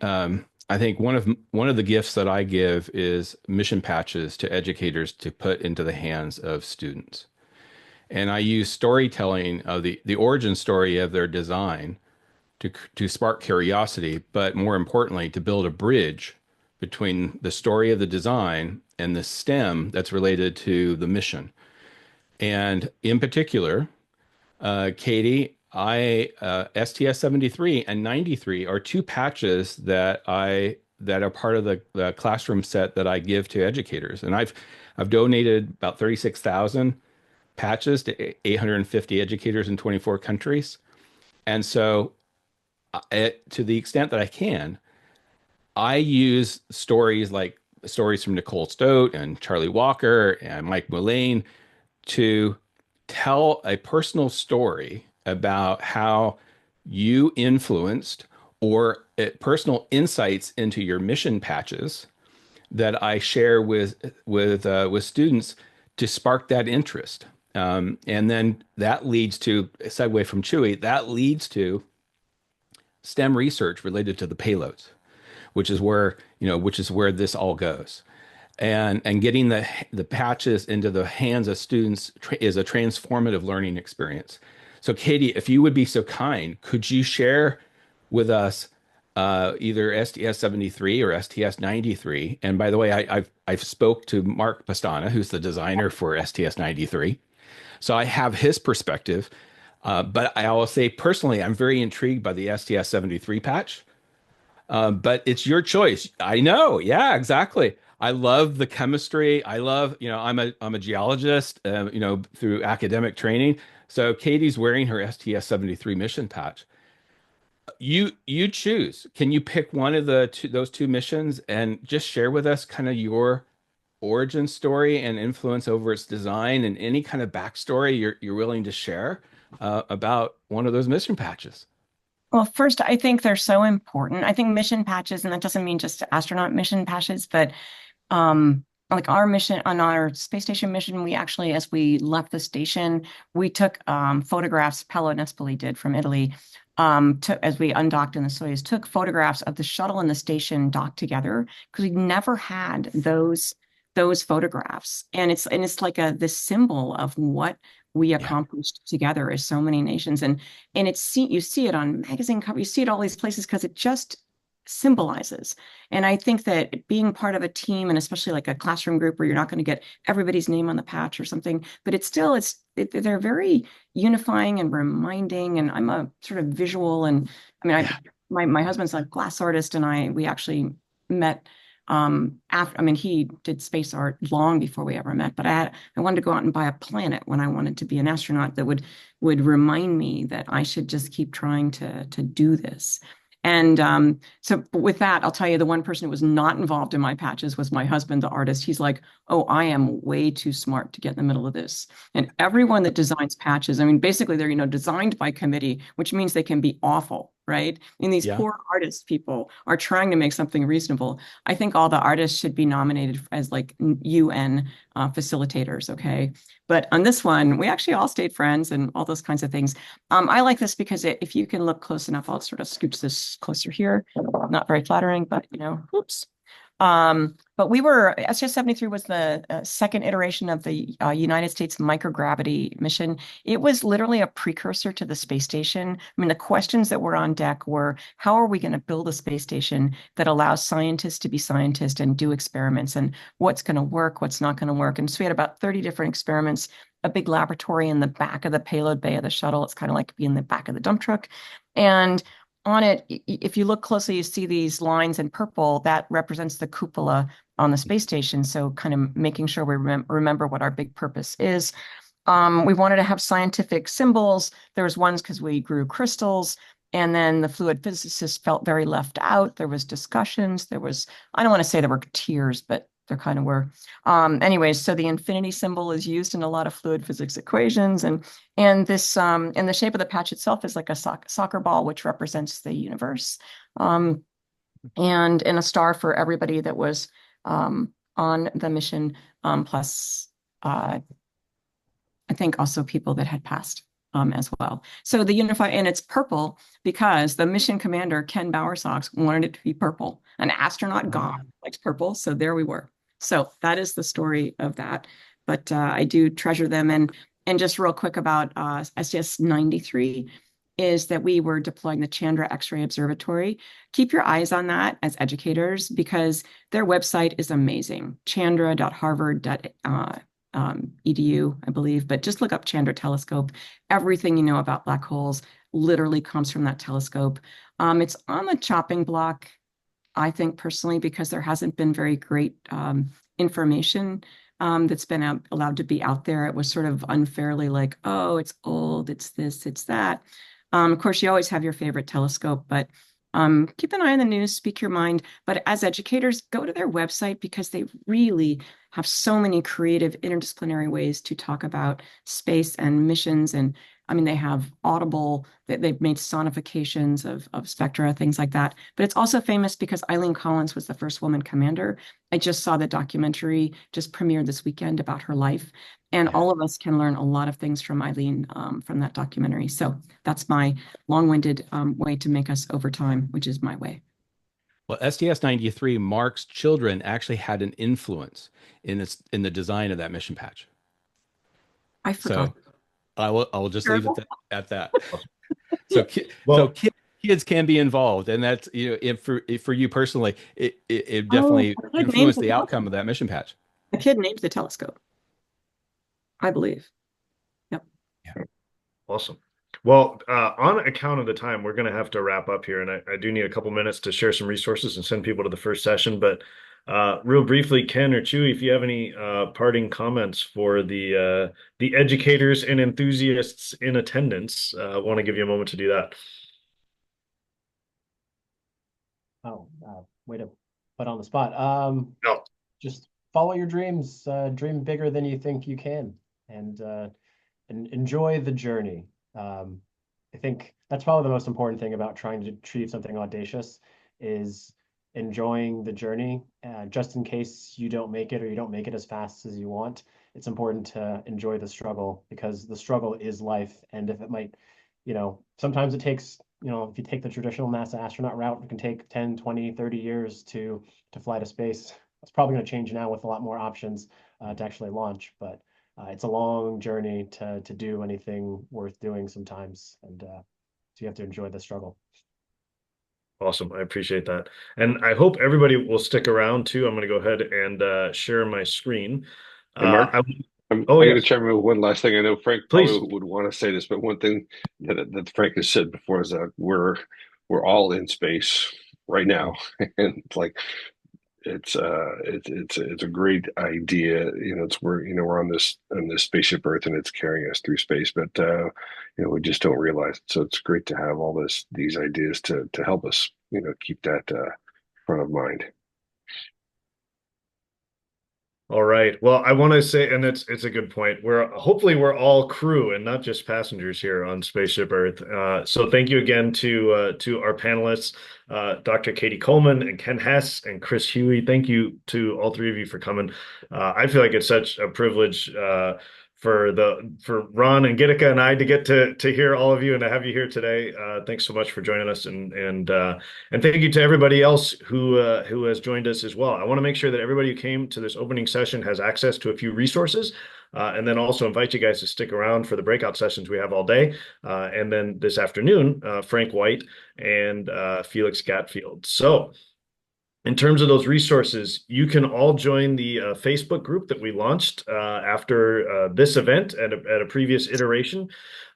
I think one of the gifts that I give is mission patches to educators to put into the hands of students. And I use storytelling of the origin story of their design to spark curiosity, but more importantly, to build a bridge between the story of the design and the STEM that's related to the mission. And in particular, Cady, STS 73 and 93 are two patches that are part of the classroom set that I give to educators. And I've donated about 36,000 patches to 850 educators in 24 countries. And so, to the extent that I can, I use stories like stories from Nicole Stote and Charlie Walker and Mike Mullane to tell a personal story about how you influenced or personal insights into your mission patches that I share with students to spark that interest. And then that leads to a segue from Chewie. That leads to STEM research related to the payloads, which is where this all goes. And getting the patches into the hands of students is a transformative learning experience. So, Cady, if you would be so kind, could you share with us either STS 73 or STS 93? And by the way, I've spoke to Mark Pastana, who's the designer for STS 93. So I have his perspective. But I will say personally, I'm very intrigued by the STS 73 patch. But it's your choice. I know. Yeah, exactly. I love the chemistry. I love, I'm a geologist, through academic training. So Cady's wearing her STS 73 mission patch. You choose. Can you pick one of those two missions and just share with us kind of your origin story and influence over its design and any kind of backstory you're willing to share about one of those mission patches? Well, first, I think they're so important. I think mission patches, and that doesn't mean just astronaut mission patches, but like our mission on our space station mission, we actually, as we left the station, we took photographs. Paolo Nespoli did from Italy. As we undocked in the Soyuz, took photographs of the shuttle and the station docked together because we never had those photographs, and it's like this symbol of what we accomplished together as so many nations, and you see it on magazine cover, you see it all these places because it just symbolizes. And I think that being part of a team, and especially like a classroom group where you're not going to get everybody's name on the patch or something, but they're very unifying and reminding. And I'm a sort of visual, and I mean, my husband's a glass artist, and we actually met after. I mean, he did space art long before we ever met, but I wanted to go out and buy a planet when I wanted to be an astronaut that would remind me that I should just keep trying to do this. And so with that, I'll tell you, the one person who was not involved in my patches was my husband, the artist. He's like, oh, I am way too smart to get in the middle of this. And everyone that designs patches, I mean, basically they're, designed by committee, which means they can be awful, right? And these poor artist people are trying to make something reasonable. I think all the artists should be nominated as like UN facilitators, okay? But on this one, we actually all stayed friends and all those kinds of things. I like this because if you can look close enough, I'll sort of scooch this closer here. Not very flattering, but oops. But STS 73 was the second iteration of the United States microgravity mission. It was literally a precursor to the space station. I mean, the questions that were on deck were, how are we going to build a space station that allows scientists to be scientists and do experiments, and what's going to work, what's not going to work? And so we had about 30 different experiments, a big laboratory in the back of the payload bay of the shuttle. It's kind of like being in the back of the dump truck. And on it, if you look closely, you see these lines in purple. That represents the cupola on the space station. So kind of making sure we remember what our big purpose is. We wanted to have scientific symbols. There was ones because we grew crystals. And then the fluid physicists felt very left out. There was discussions. I don't want to say there were tears, but there kind of were. Anyways, so the infinity symbol is used in a lot of fluid physics equations, and this and the shape of the patch itself is like a soccer ball, which represents the universe, and a star for everybody that was on the mission, plus I think also people that had passed as well. So the unify, and it's purple because the mission commander, Ken Bowersox, wanted it to be purple. An astronaut god likes purple, so there we were. So that is the story of that. But I do treasure them. And just real quick about STS 93 is that we were deploying the Chandra X-ray Observatory. Keep your eyes on that as educators because their website is amazing. Chandra.harvard.edu, I believe. But just look up Chandra Telescope. Everything you know about black holes literally comes from that telescope. It's on the chopping block, I think personally, because there hasn't been very great information that's been allowed to be out there. It was sort of unfairly like, oh, it's old, it's this, it's that. Of course, you always have your favorite telescope, but keep an eye on the news, speak your mind. But as educators, go to their website because they really have so many creative interdisciplinary ways to talk about space and missions. And I mean, they have Audible, they've made sonifications of spectra, things like that. But it's also famous because Eileen Collins was the first woman commander. I just saw the documentary just premiered this weekend about her life. And all of us can learn a lot of things from Eileen from that documentary. So that's my long-winded way to make us over time, which is my way. Well, SDS 93, Mark's children actually had an influence in the design of that mission patch. I forgot. So I will just leave it at that. Well, Kids can be involved, and that's, if for you personally, it definitely influenced the outcome of that mission patch. The kid named the telescope, I believe. Yep. Yeah. Awesome. Well, on account of the time, we're going to have to wrap up here, and I do need a couple minutes to share some resources and send people to the first session. But real briefly, Ken or Chewie, if you have any parting comments for the educators and enthusiasts in attendance, I want to give you a moment to do that. Oh, way to put on the spot. No. Just follow your dreams, dream bigger than you think you can, and enjoy the journey. I think that's probably the most important thing about trying to achieve something audacious is enjoying the journey. Just in case you don't make it or you don't make it as fast as you want, it's important to enjoy the struggle because the struggle is life. And if it might, sometimes it takes, if you take the traditional NASA astronaut route, it can take 10, 20, 30 years to fly to space. It's probably going to change now with a lot more options to actually launch, but it's a long journey to do anything worth doing sometimes. And so you have to enjoy the struggle. Awesome. I appreciate that. And I hope everybody will stick around too. I'm going to go ahead and share my screen. Hey, Mark, I'm going to chime in with one last thing. I know Frank probably would want to say this, but one thing that Frank has said before is that we're all in space right now, and it's a great idea. We're on this spaceship Earth, and it's carrying us through space, but we just don't realize it. So it's great to have all these ideas to help us keep that front of mind. All right. Well, I want to say, and it's a good point. Hopefully we're all crew and not just passengers here on Spaceship Earth. So thank you again to our panelists, Dr. Cady Coleman and Ken Hess and Chris Huie. Thank you to all three of you for coming. I feel like it's such a privilege for Ron and Gitika and I to get to hear all of you and to have you here today. Thanks so much for joining us, and thank you to everybody else who has joined us as well. I want to make sure that everybody who came to this opening session has access to a few resources, and then also invite you guys to stick around for the breakout sessions we have all day, and then this afternoon, Frank White and Felix Gatfield. So, in terms of those resources, you can all join the Facebook group that we launched after this event at a previous iteration.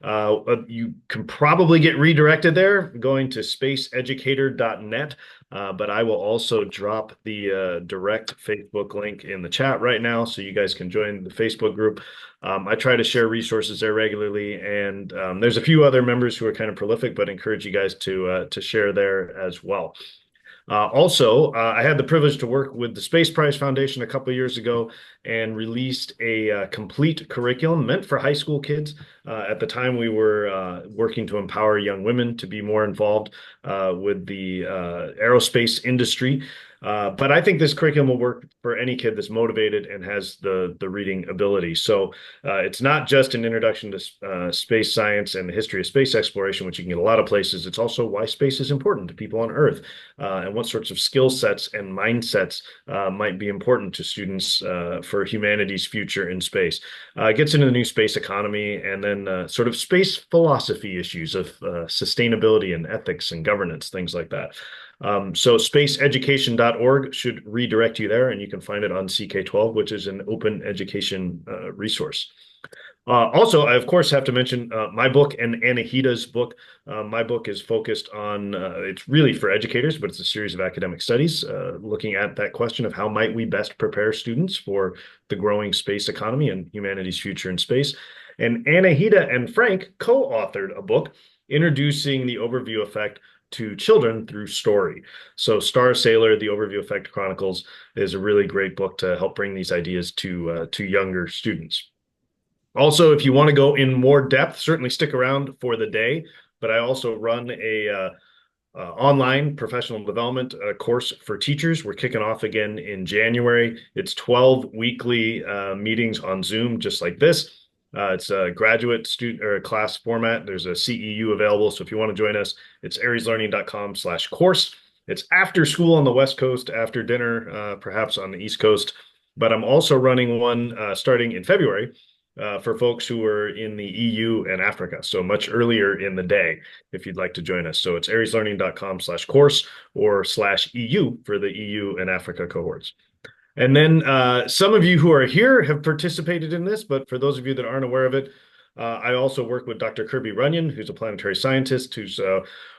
You can probably get redirected there going to spaceeducator.net, but I will also drop the direct Facebook link in the chat right now so you guys can join the Facebook group. I try to share resources there regularly, and there's a few other members who are kind of prolific, but encourage you guys to share there as well. Also, I had the privilege to work with the Space Prize Foundation a couple of years ago and released a complete curriculum meant for high school kids. At the time, we were working to empower young women to be more involved with the aerospace industry. But I think this curriculum will work for any kid that's motivated and has the reading ability. So it's not just an introduction to space science and the history of space exploration, which you can get a lot of places. It's also why space is important to people on Earth, and what sorts of skill sets and mindsets might be important to students for humanity's future in space. It gets into the new space economy and then sort of space philosophy issues of sustainability and ethics and governance, things like that. So spaceeducation.org should redirect you there, and you can find it on CK12, which is an open education resource. Also, I of course have to mention my book and Anahita's book. My book is focused on it's really for educators, but it's a series of academic studies looking at that question of how might we best prepare students for the growing space economy and humanity's future in space. And Anahita and Frank co-authored a book introducing the overview effect to children through story. So Star Sailor, The Overview Effect Chronicles is a really great book to help bring these ideas to younger students. Also, if you want to go in more depth, certainly stick around for the day. But I also run a online professional development course for teachers. We're kicking off again in January. It's 12 weekly meetings on Zoom, just like this. It's a graduate student or class format. There's a CEU available. So if you want to join us, it's arieslearning.com/course. It's after school on the West Coast, after dinner, perhaps on the East Coast. But I'm also running one starting in February for folks who are in the EU and Africa, so much earlier in the day if you'd like to join us. So it's arieslearning.com/course or /EU for the EU and Africa cohorts. And then some of you who are here have participated in this, but for those of you that aren't aware of it, I also work with Dr. Kirby Runyon, who's a planetary scientist who's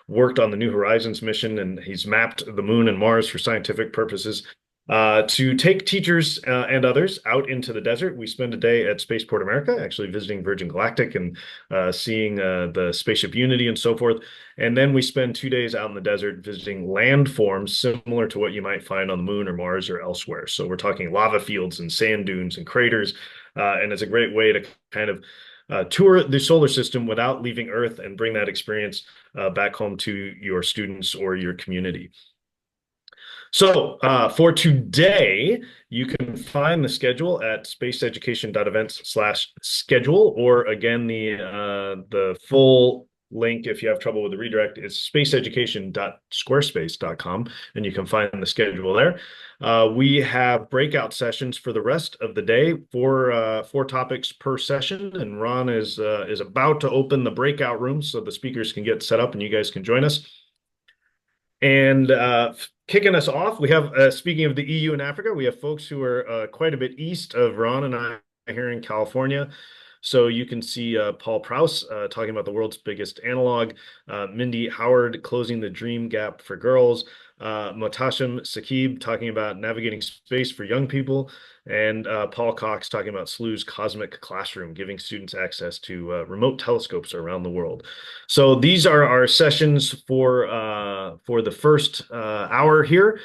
worked on the New Horizons mission, and he's mapped the moon and Mars for scientific purposes. To take teachers and others out into the desert. We spend a day at Spaceport America, actually visiting Virgin Galactic and seeing the spaceship Unity and so forth. And then we spend 2 days out in the desert visiting landforms similar to what you might find on the moon or Mars or elsewhere. So we're talking lava fields and sand dunes and craters. And it's a great way to kind of tour the solar system without leaving Earth and bring that experience back home to your students or your community. So for today, you can find the schedule at spaceeducation.events/schedule, or again, the full link, if you have trouble with the redirect, is spaceeducation.squarespace.com, and you can find the schedule there. We have breakout sessions for the rest of the day, four topics per session, and Ron is about to open the breakout room so the speakers can get set up and you guys can join us. And kicking us off, we have, speaking of the EU and Africa, we have folks who are quite a bit east of Ron and I here in California. So you can see Paul Prowse talking about the world's biggest analog, Mindy Howard closing the dream gap for girls, Motasham Sakib talking about navigating space for young people, and Paul Cox talking about SLU's Cosmic Classroom, giving students access to remote telescopes around the world. So these are our sessions for the first hour here.